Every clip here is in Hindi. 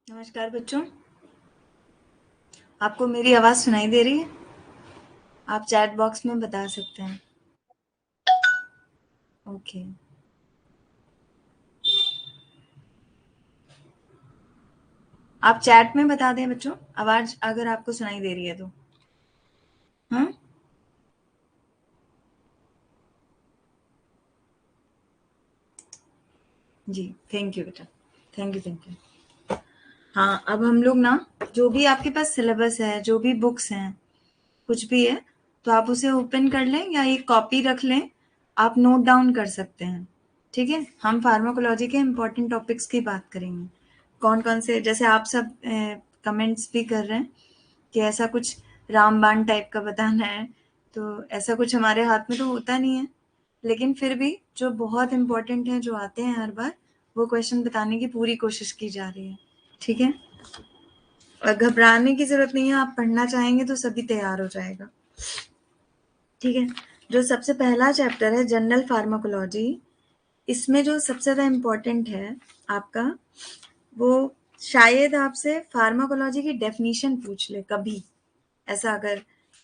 नमस्कार बच्चों, आपको मेरी आवाज़ सुनाई दे रही है? आप चैट बॉक्स में बता सकते हैं। ओके, आप चैट में बता दें बच्चों, आवाज़ अगर आपको सुनाई दे रही है तो। हाँ जी, थैंक यू बेटा, थैंक यू। हाँ, अब हम लोग ना जो भी आपके पास सिलेबस है, जो भी बुक्स हैं, कुछ भी है, तो आप उसे ओपन कर लें या एक कॉपी रख लें, आप नोट डाउन कर सकते हैं। ठीक है, हम फार्माकोलॉजी के इम्पोर्टेंट टॉपिक्स की बात करेंगे। कौन कौन से, जैसे आप सब कमेंट्स भी कर रहे हैं कि ऐसा कुछ रामबाण टाइप का बताना है, तो ऐसा कुछ हमारे हाथ में तो होता नहीं है, लेकिन फिर भी जो बहुत इम्पोर्टेंट है, जो आते हैं हर बार, वो क्वेश्चन बताने की पूरी कोशिश की जा रही है। ठीक है, और घबराने की जरूरत नहीं है, आप पढ़ना चाहेंगे तो सभी तैयार हो जाएगा। ठीक है, जो सबसे पहला चैप्टर है जनरल फार्माकोलॉजी, इसमें जो सबसे ज़्यादा इम्पोर्टेंट है आपका, वो शायद आपसे फार्माकोलॉजी की डेफिनेशन पूछ ले कभी। ऐसा अगर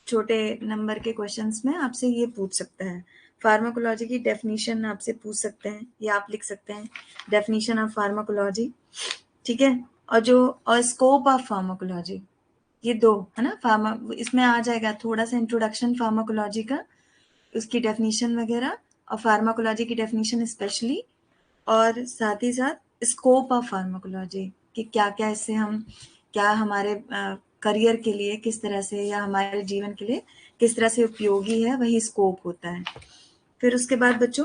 छोटे नंबर के क्वेश्चंस में आपसे ये पूछ सकता है, फार्माकोलॉजी की डेफिनेशन आपसे पूछ सकते हैं, या आप लिख सकते हैं डेफिनेशन ऑफ फार्माकोलॉजी। ठीक है, और स्कोप ऑफ फार्माकोलॉजी, ये दो है ना। इसमें आ जाएगा थोड़ा सा इंट्रोडक्शन फार्माकोलॉजी का, उसकी डेफिनेशन वगैरह, और फार्माकोलॉजी की डेफिनेशन स्पेशली, और साथ ही साथ स्कोप ऑफ फार्माकोलॉजी कि क्या क्या इससे हम, क्या हमारे करियर के लिए किस तरह से, या हमारे जीवन के लिए किस तरह से उपयोगी है, वही स्कोप होता है। फिर उसके बाद बच्चों,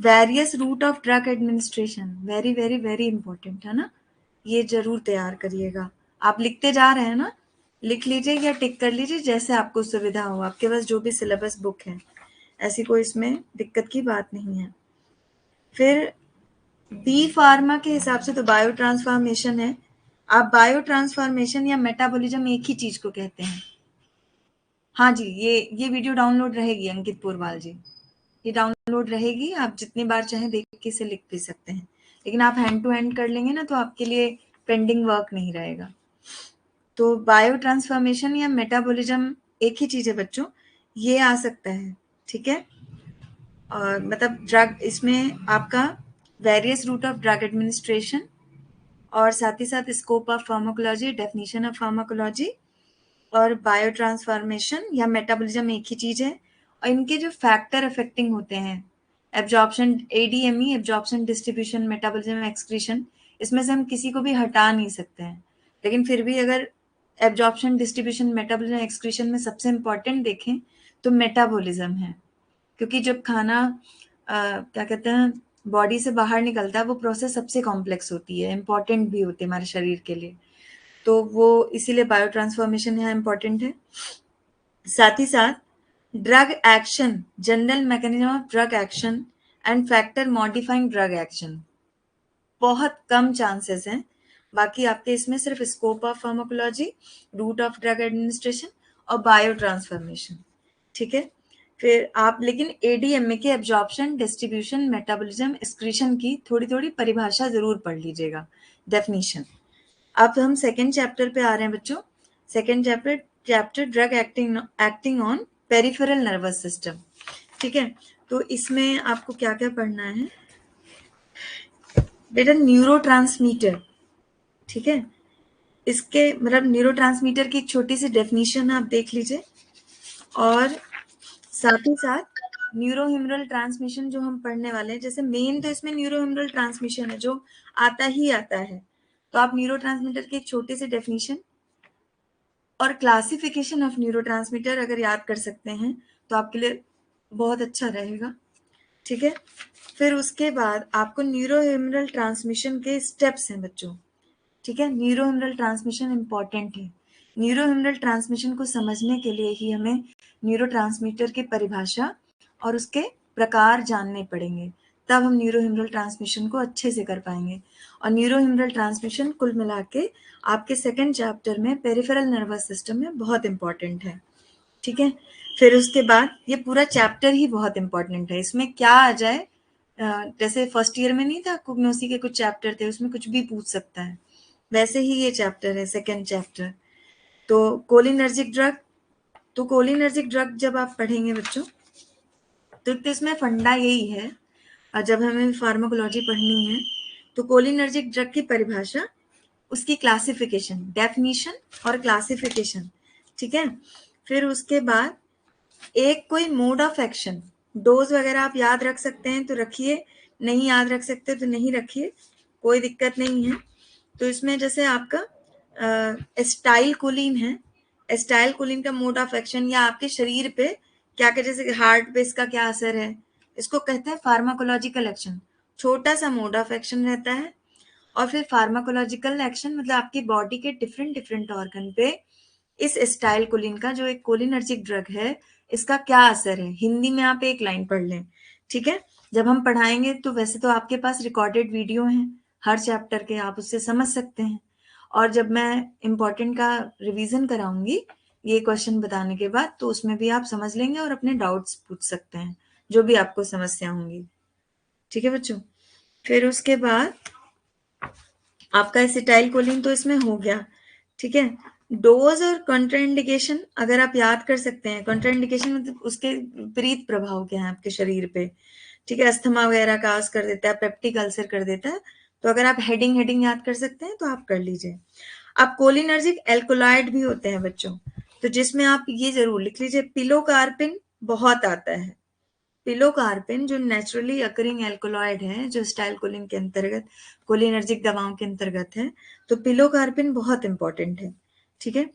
various route of drug administration, very very very important है ना, ये जरूर तैयार करिएगा। आप लिखते जा रहे हैं ना, लिख लीजिए या टिक कर लीजिए, जैसे आपको सुविधा हो, आपके पास जो भी सिलेबस बुक है, ऐसी कोई इसमें दिक्कत की बात नहीं है। फिर बी फार्मा के हिसाब से तो बायो ट्रांसफॉर्मेशन है। आप बायो ट्रांसफॉर्मेशन या मेटाबॉलिज्म एक ही चीज को कहते हैं। हाँ जी, ये वीडियो डाउनलोड रहेगी अंकित पोरवाल जी, ये डाउनलोड रहेगी, आप जितनी बार चाहें देख के इसे लिख भी सकते हैं, लेकिन आप हैंड टू हैंड कर लेंगे ना, तो आपके लिए पेंडिंग वर्क नहीं रहेगा। तो बायो ट्रांसफॉर्मेशन या मेटाबॉलिज्म एक ही चीज है बच्चों, ये आ सकता है। ठीक है, और मतलब ड्रग, इसमें आपका various route of drug administration, और साथ ही साथ scope of pharmacology, definition of pharmacology, और बायो ट्रांसफॉर्मेशन या मेटाबॉलिज्म एक ही चीज है। और इनके जो फैक्टर अफेक्टिंग होते हैं, absorption, ADME, absorption, distribution, metabolism, excretion, इसमें से हम किसी को भी हटा नहीं सकते हैं, लेकिन फिर भी अगर एब्जॉर्प्शन, डिस्ट्रीब्यूशन, मेटाबॉलिज्म, एक्सक्रीशन में सबसे इंपॉर्टेंट देखें तो मेटाबॉलिज्म है, क्योंकि जब खाना क्या कहते हैं बॉडी से बाहर निकलता है, वो प्रोसेस सबसे कॉम्प्लेक्स होती है, इंपॉर्टेंट भी होती है हमारे शरीर के लिए, तो वो इसीलिए बायो ट्रांसफॉर्मेशन यहाँ इंपॉर्टेंट है। साथ ही साथ drug action, general mechanism of drug action and factor modifying drug action, बहुत कम चांसेस हैं। बाकी आपके इसमें सिर्फ scope of pharmacology, route of drug administration, और बायो ट्रांसफॉर्मेशन। ठीक है, फिर आप लेकिन एडीएमए के एब्जॉर्प्शन, डिस्ट्रीब्यूशन, मेटाबॉलिज्म, एक्सक्रीशन की थोड़ी थोड़ी परिभाषा जरूर पढ़ लीजिएगा, डेफिनेशन। अब हम सेकेंड चैप्टर पे आ रहे हैं बच्चों। Second chapter, chapter drug acting on peripheral nervous system. ठीक है, तो इसमें आपको क्या क्या पढ़ना है बेटा, न्यूरोट्रांसमीटर। ठीक है, इसके मतलब न्यूरोट्रांसमीटर की एक छोटी सी डेफिनेशन आप देख लीजिए, और साथ ही साथ न्यूरोहिमरल ट्रांसमिशन जो हम पढ़ने वाले हैं, जैसे मेन तो इसमें न्यूरोहिमरल ट्रांसमिशन है जो आता ही आता है, तो आप न्यूरोट्रांसमीटर की एक छोटी सी डेफिनेशन और क्लासिफिकेशन ऑफ न्यूरोट्रांसमीटर अगर याद कर सकते हैं तो आपके लिए बहुत अच्छा रहेगा। ठीक है, फिर उसके बाद आपको न्यूरोहिमरल ट्रांसमिशन के स्टेप्स हैं बच्चों। ठीक है, न्यूरोहिमरल ट्रांसमिशन इंपॉर्टेंट है, न्यूरोहिमरल ट्रांसमिशन को समझने के लिए ही हमें न्यूरोट्रांसमीटर की परिभाषा और उसके प्रकार जानने पड़ेंगे, तब हम न्यूरोहिमरल ट्रांसमिशन को अच्छे से कर पाएंगे। और न्यूरोहिमरल ट्रांसमिशन कुल मिला के आपके सेकेंड चैप्टर में पेरिफेरल नर्वस सिस्टम में बहुत इंपॉर्टेंट है। ठीक है, फिर उसके बाद ये पूरा चैप्टर ही बहुत इंपॉर्टेंट है, इसमें क्या आ जाए, जैसे फर्स्ट ईयर में नहीं था कुग्नोसी के कुछ चैप्टर थे, उसमें कुछ भी पूछ सकता है, वैसे ही ये चैप्टर है, सेकेंड चैप्टर। तो कोलिनर्जिक ड्रग, तो कोलिनर्जिक ड्रग जब आप पढ़ेंगे बच्चों, तो इसमें फंडा यही है, और जब हमें फार्माकोलॉजी पढ़नी है तो कोलिनर्जिक ड्रग की परिभाषा, उसकी क्लासिफिकेशन, डेफिनीशन और क्लासिफिकेशन, ठीक है। फिर उसके बाद एक कोई मोड ऑफ एक्शन, डोज वगैरह आप याद रख सकते हैं तो रखिए, नहीं याद रख सकते तो नहीं रखिए, कोई दिक्कत नहीं है। तो इसमें जैसे आपका एस्टाइल कोलिन है, एस्टाइल कोलिन का मोड ऑफ एक्शन या आपके शरीर पे क्या क्या, जैसे हार्ट पे इसका क्या असर है, इसको कहते हैं फार्माकोलॉजिकल एक्शन। छोटा सा मोड ऑफ एक्शन रहता है। और फिर फार्माकोलॉजिकल एक्शन मतलब आपकी बॉडी के डिफरेंट डिफरेंट ऑर्गन पे इस एस्टाइल कोलिन का, जो एक कोलिनर्जिक ड्रग है, इसका क्या असर है। हिंदी में आप एक लाइन पढ़ लें, ठीक है। जब हम पढ़ाएंगे तो वैसे तो आपके पास रिकॉर्डेड वीडियो हैं हर चैप्टर के, आप उससे समझ सकते हैं। और जब मैं इम्पोर्टेंट का रिवीजन कराऊंगी ये क्वेश्चन बताने के बाद, तो उसमें भी आप समझ लेंगे और अपने डाउट्स पूछ सकते हैं, जो भी आपको समस्या होंगी, ठीक है बच्चों। फिर उसके बाद आपका एसिटाइल कोलिन तो इसमें हो गया, ठीक है। डोज और कंट्राइंडिकेशन अगर आप याद कर सकते हैं, कंट्राइंडिकेशन मतलब उसके विपरीत प्रभाव क्या है आपके शरीर पे, ठीक है। अस्थमा वगैरह काज कर देता है, पेप्टिक अल्सर कर देता है, तो अगर आप हेडिंग याद कर सकते हैं तो आप कर लीजिए। अब कोलिनर्जिक एल्कोलॉइड भी होते हैं बच्चों, तो जिसमें आप ये जरूर लिख लीजिए, पिलोकार्पिन बहुत आता है। पिलोकार्पिन जो नेचुरली अकरिंग एल्कोलॉइड है, जो स्टाइलकोलिन के अंतर्गत, कोलिनर्जिक दवाओं के अंतर्गत है, तो पिलोकार्पिन बहुत इंपॉर्टेंट है, ठीक है।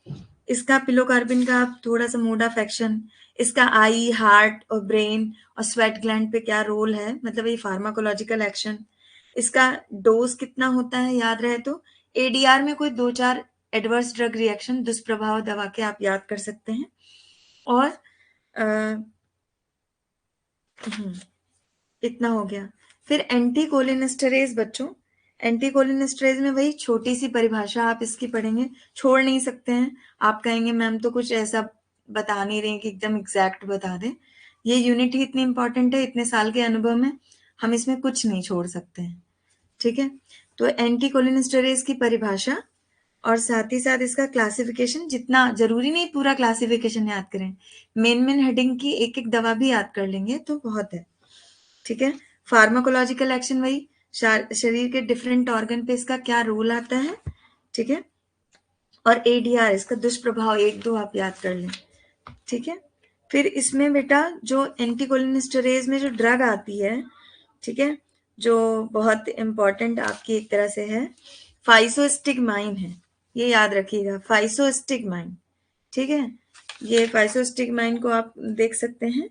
इसका पिलोकार्पिन का आप थोड़ा सा मोड ऑफ एक्शन, इसका आई, हार्ट और ब्रेन और स्वेट ग्लैंड पे क्या रोल है, मतलब ये फार्माकोलॉजिकल एक्शन, इसका डोज कितना होता है याद रहे तो, एडीआर में कोई 2-4 एडवर्स ड्रग रिएक्शन, दुष्प्रभाव दवा के आप याद कर सकते हैं। और इतना हो गया। फिर एंटीकोलिनेस्टरेज बच्चों, एंटीकोलिनेस्टरेज में वही छोटी सी परिभाषा आप इसकी पढ़ेंगे, छोड़ नहीं सकते हैं। आप कहेंगे मैम तो कुछ ऐसा बता नहीं रहे कि एकदम एग्जैक्ट बता दें, ये यूनिट ही इतनी इंपॉर्टेंट है, इतने साल के अनुभव में हम इसमें कुछ नहीं छोड़ सकते हैं, ठीक है। तो एंटीकोलिनेस्टरेज की परिभाषा और साथ ही साथ इसका क्लासिफिकेशन, जितना जरूरी नहीं पूरा क्लासिफिकेशन याद करें, मेन मेन हेडिंग की एक एक दवा भी याद कर लेंगे तो बहुत है, ठीक है। फार्माकोलॉजिकल एक्शन वही शरीर के डिफरेंट ऑर्गन पे इसका क्या रोल आता है, ठीक है। और एडीआर इसका दुष्प्रभाव, 1-2 आप याद कर लें, ठीक है। फिर इसमें बेटा जो एंटीकोलिनेस्टरेज में जो ड्रग आती है, ठीक है, जो बहुत इंपॉर्टेंट आपकी एक तरह से है, फाइसोस्टिगमाइन है, ये याद रखिएगा, फाइसोस्टिगमाइन, ठीक है। ये फाइसोस्टिगमाइन को आप देख सकते हैं,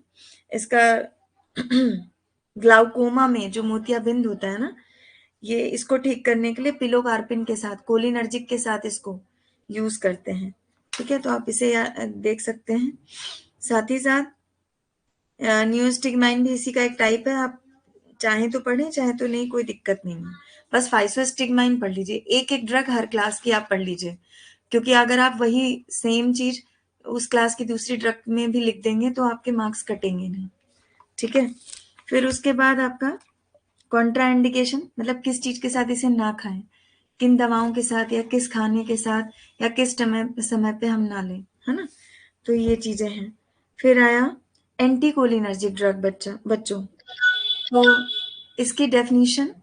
इसका ग्लाउकोमा में जो मोतियाबिंद होता है ना, ये इसको ठीक करने के लिए पिलोकार्पिन के साथ, कोलिनर्जिक के साथ इसको यूज करते हैं, ठीक है। तो आप इसे देख सकते हैं। साथ ही साथ न्यूस्टिगमाइन भी इसी का एक टाइप है, आप चाहे तो पढ़ें चाहे तो नहीं, कोई दिक्कत नहीं है। बस फाइसोस्टिगमाइन पढ़ लीजिए, एक एक ड्रग हर क्लास की आप पढ़ लीजिए, क्योंकि अगर आप वही सेम चीज उस क्लास की दूसरी ड्रग में भी लिख देंगे तो आपके मार्क्स कटेंगे नहीं, ठीक है। फिर उसके बाद आपका कॉन्ट्राइंडिकेशन, मतलब किस चीज के साथ इसे ना खाएं, किन दवाओं के साथ या किस खाने के साथ या किस समय पे हम ना लें, है ना। तो ये चीजें हैं। फिर आया एंटीकोलिनर्जिक ड्रग बच्चों, तो इसकी डेफिनीशन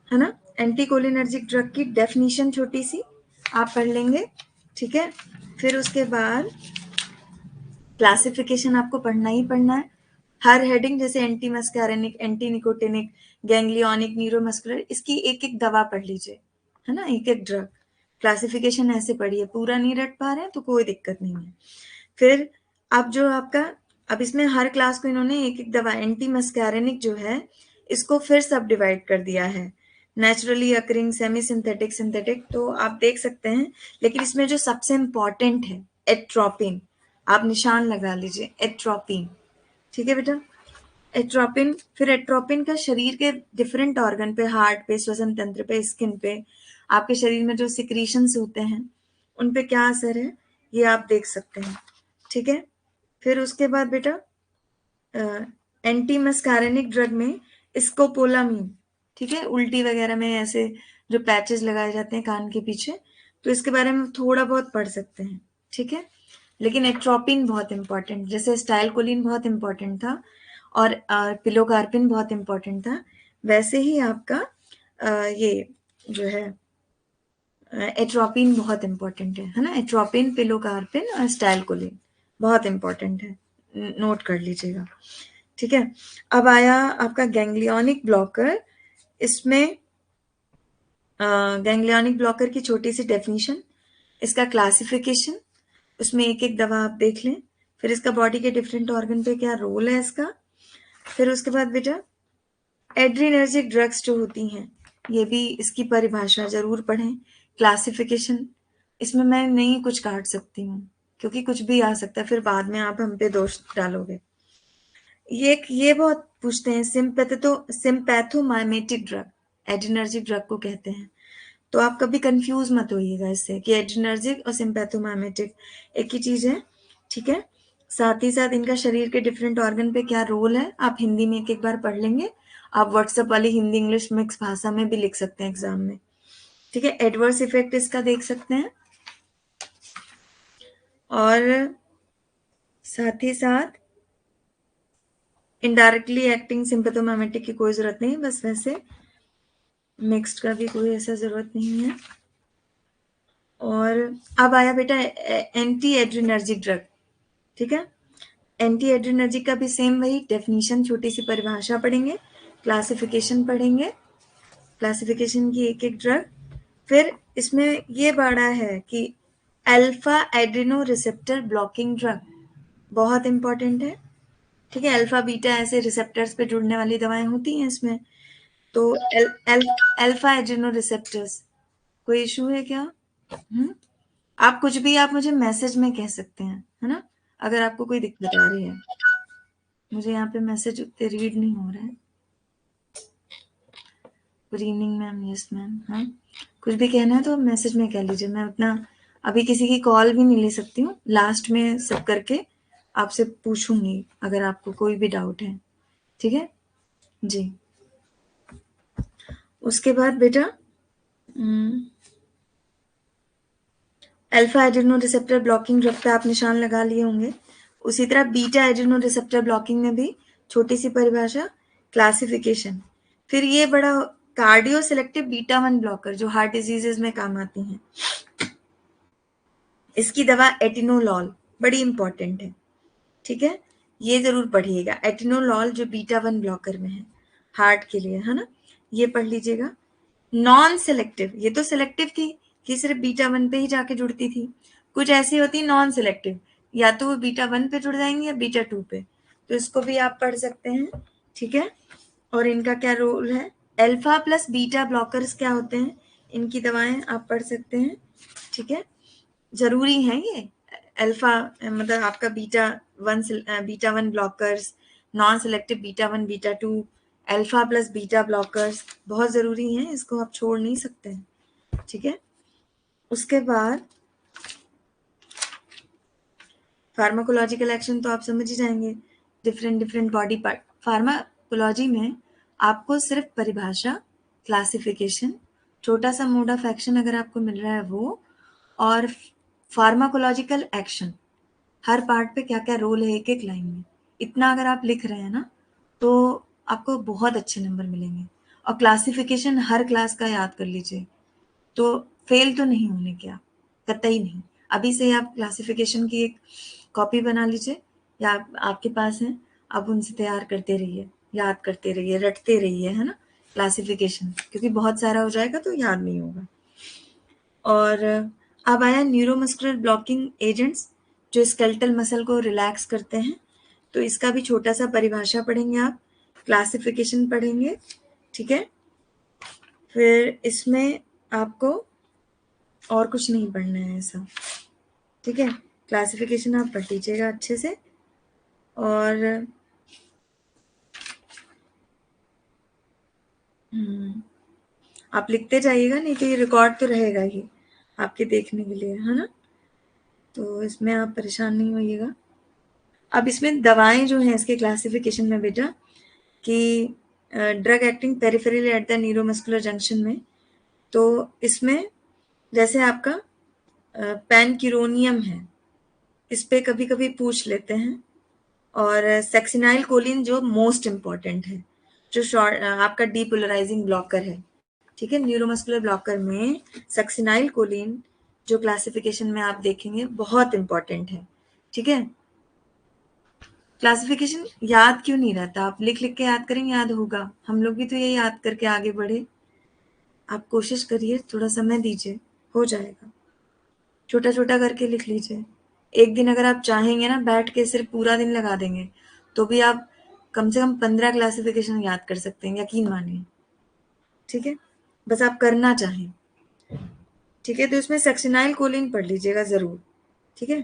है ना, एंटीकोलिनर्जिक ड्रग की डेफिनीशन छोटी सी आप पढ़ लेंगे, ठीक है। फिर उसके बाद क्लासिफिकेशन आपको पढ़ना ही पढ़ना है, हर हेडिंग, जैसे anti muscarinic, anti nicotinic, ganglionic, neuromuscular, इसकी एक एक दवा पढ़ लीजिए, है ना, एक एक ड्रग क्लासिफिकेशन ऐसे पढ़िए, पूरा नहीं रट पा रहे हैं तो कोई दिक्कत नहीं है। फिर अब जो आपका, अब इसमें हर क्लास को इन्होंने एक एक दवा, एंटी मस्कैरेनिक जो है इसको फिर सब डिवाइड कर दिया है, naturally occurring, semi synthetic, synthetic, तो आप देख सकते हैं। लेकिन इसमें जो सबसे इंपॉर्टेंट है एट्रोपिन, आप निशान लगा लीजिए, एट्रोपिन, ठीक है बेटा, एट्रोपिन। फिर एट्रोपिन का शरीर के डिफरेंट ऑर्गन पे, हार्ट पे, श्वसन तंत्र पे, स्किन पे, आपके शरीर में जो सिक्रीशंस होते हैं उन पे क्या असर है ये आप देख सकते हैं, ठीक है। फिर उसके बाद बेटा एंटी मस्कारेनिक ड्रग में स्कोपोलामीन, ठीक है, उल्टी वगैरह में ऐसे जो पैचेस लगाए जाते हैं कान के पीछे, तो इसके बारे में थोड़ा बहुत पढ़ सकते हैं, ठीक है। लेकिन एट्रोपिन बहुत इंपॉर्टेंट, जैसे स्टाइलकोलिन बहुत इंपॉर्टेंट था और पिलोकार्पिन बहुत इंपॉर्टेंट था, वैसे ही आपका ये जो है एट्रोपिन बहुत इंपॉर्टेंट है ना। एट्रोपिन, पिलोकार्पिन और स्टाइलकोलिन बहुत इंपॉर्टेंट है, नोट कर लीजिएगा, ठीक है। अब आया आपका गैंग्लियोनिक ब्लॉकर। इसमें गैंग्लियोनिक ब्लॉकर की छोटी सी डेफिनेशन, इसका क्लासिफिकेशन, उसमें एक एक दवा आप देख लें, फिर इसका बॉडी के डिफरेंट ऑर्गन पे क्या रोल है इसका, फिर उसके बाद बेटा एड्रीनर्जिक ड्रग्स जो होती हैं, ये भी इसकी परिभाषा जरूर पढ़ें, क्लासिफिकेशन। इसमें मैं नहीं कुछ काट सकती हूँ क्योंकि कुछ भी आ सकता है, फिर बाद में आप हम पे दोष डालोगे। ये बहुत पूछते हैं, सिम्पैथोमाइमेटिक ड्रग, एड्रीनर्जिक ड्रग को कहते हैं। तो आप कभी कंफ्यूज मत होइएगा इससे कि एड्रीनर्जिक और सिम्पैथोमाइमेटिक एक ही चीज है, ठीक है। साथ ही साथ इनका शरीर के डिफरेंट ऑर्गन पे क्या रोल है, आप हिंदी में एक एक बार पढ़ लेंगे। आप व्हाट्सएप वाली हिंदी इंग्लिश मिक्स भाषा में भी लिख सकते हैं एग्जाम में, ठीक है। एडवर्स इफेक्ट इसका देख सकते हैं, और साथ ही साथ इनडायरेक्टली एक्टिंग सिम्पैथोमाइमेटिक की कोई जरूरत नहीं, बस वैसे मिक्स्ड का भी कोई ऐसा जरूरत नहीं है। और अब आया बेटा एंटी एड्रीनर्जिक ड्रग, ठीक है। एंटी एड्रीनर्जिक का भी सेम वही डेफिनेशन, छोटी सी परिभाषा पढ़ेंगे, क्लासिफिकेशन पढ़ेंगे, क्लासिफिकेशन की एक एक ड्रग। फिर इसमें ये बड़ा है कि अल्फा एड्रिनो रिसेप्टर ब्लॉकिंग ड्रग बहुत इंपॉर्टेंट है, ठीक है। अल्फा बीटा ऐसे रिसेप्टर्स पे जुड़ने वाली दवाएं होती हैं इसमें। तो अल्फा एड्रिनो रिसेप्टर्स, कोई इशू है क्या? आप कुछ भी आप मुझे मैसेज में कह सकते हैं, है ना, अगर आपको कोई दिक्कत आ रही है। मुझे यहाँ पे मैसेज उतने रीड नहीं हो रहा है। Good evening ma'am, yes ma'am. हाँ, कुछ भी कहना है तो मैसेज में कह लीजिए, मैं उतना अभी किसी की कॉल भी नहीं ले सकती हूँ, लास्ट में सब करके आपसे पूछूंगी अगर आपको कोई भी डाउट है, ठीक है जी। उसके बाद बेटा अल्फा एड्रिनो रिसेप्टर ब्लॉकिंग ड्रग पे आप निशान लगा लिए होंगे। उसी तरह बीटा एड्रिनो रिसेप्टर ब्लॉकिंग में भी छोटी सी परिभाषा, क्लासिफिकेशन। फिर ये बड़ा कार्डियो सिलेक्टिव बीटा 1 ब्लॉकर जो हार्ट डिजीजेस में काम आती हैं, इसकी दवा एटिनोलॉल बड़ी इंपॉर्टेंट है, ठीक है। ये जरूर पढ़िएगा, एटिनोलॉल जो बीटा 1 ब्लॉकर में है हार्ट के लिए, है ना, ये पढ़ लीजिएगा। नॉन सिलेक्टिव, ये तो सिलेक्टिव थी कि सिर्फ बीटा 1 पे ही जाके जुड़ती थी, कुछ ऐसी होती नॉन सिलेक्टिव, या तो वो बीटा 1 पे जुड़ जाएंगी या बीटा 2 पे, तो इसको भी आप पढ़ सकते हैं, ठीक है। और इनका क्या रोल है, अल्फा प्लस बीटा ब्लॉकर्स क्या होते हैं, इनकी दवाएं आप पढ़ सकते हैं, ठीक है। जरूरी है ये अल्फा, मतलब आपका beta 1 blockers, non selective beta 1 beta 2, alpha plus beta blockers बहुत जरूरी हैं, इसको आप छोड़ नहीं सकते हैं, ठीक है। उसके बाद फार्माकोलॉजिकल एक्शन तो आप समझ ही जाएंगे, डिफरेंट बॉडी पार्ट। फार्माकोलॉजी में आपको सिर्फ परिभाषा, क्लासिफिकेशन, छोटा सा मोड ऑफ एक्शन अगर आपको मिल रहा है वो, और फार्माकोलॉजिकल एक्शन, हर पार्ट पे क्या क्या रोल है एक एक लाइन में, इतना अगर आप लिख रहे हैं ना तो आपको बहुत अच्छे नंबर मिलेंगे। और क्लासिफिकेशन हर क्लास का याद कर लीजिए, तो फेल तो नहीं होने क्या, कतई नहीं। अभी से आप क्लासिफिकेशन की एक कॉपी बना लीजिए, या आपके पास है, आप उनसे तैयार करते रहिए, याद करते रहिए, रटते रहिए, है ना, क्लासिफिकेशन, क्योंकि बहुत सारा हो जाएगा तो याद नहीं होगा। और अब आया न्यूरोमस्कुलर ब्लॉकिंग एजेंट्स जो स्केलेटल मसल को रिलैक्स करते हैं, तो इसका भी छोटा सा परिभाषा पढ़ेंगे आप, क्लासिफिकेशन पढ़ेंगे, ठीक है। फिर इसमें आपको और कुछ नहीं पढ़ना है ऐसा, ठीक है। क्लासिफिकेशन आप पढ़ लीजिएगा अच्छे से, और आप लिखते जाइएगा, नहीं तो ये रिकॉर्ड तो रहेगा ही आपके देखने के लिए, है ना, तो इसमें आप परेशान नहीं होइएगा। अब इसमें दवाएं जो हैं इसके क्लासिफिकेशन में बेटा, कि drug acting peripherally at the neuromuscular junction में, तो इसमें जैसे आपका पैनक्यूरोनियम है, इस पे कभी कभी पूछ लेते हैं, और सेक्सिनाइल कोलिन जो मोस्ट इम्पॉर्टेंट है, जो शॉर्ट आपका डीपोलराइजिंग ब्लॉकर है, ठीक है। न्यूरोमस्कुलर ब्लॉकर में सेक्सिनाइल कोलिन जो क्लासिफिकेशन में आप देखेंगे बहुत इंपॉर्टेंट है, ठीक है। क्लासिफिकेशन याद क्यों नहीं रहता, आप लिख लिख के याद करेंगे, याद होगा। हम लोग भी तो ये याद करके आगे बढ़े। आप कोशिश करिए, थोड़ा समय दीजिए, हो जाएगा। छोटा छोटा करके लिख लीजिए। एक दिन अगर आप चाहेंगे ना, बैठ के सिर्फ पूरा दिन लगा देंगे, तो भी आप कम से कम 15 क्लासिफिकेशन याद कर सकते हैं, यकीन मानिए, ठीक है। बस आप करना चाहें, ठीक है। तो इसमें सेक्सिनाइल कोलिन पढ़ लीजिएगा जरूर, ठीक है,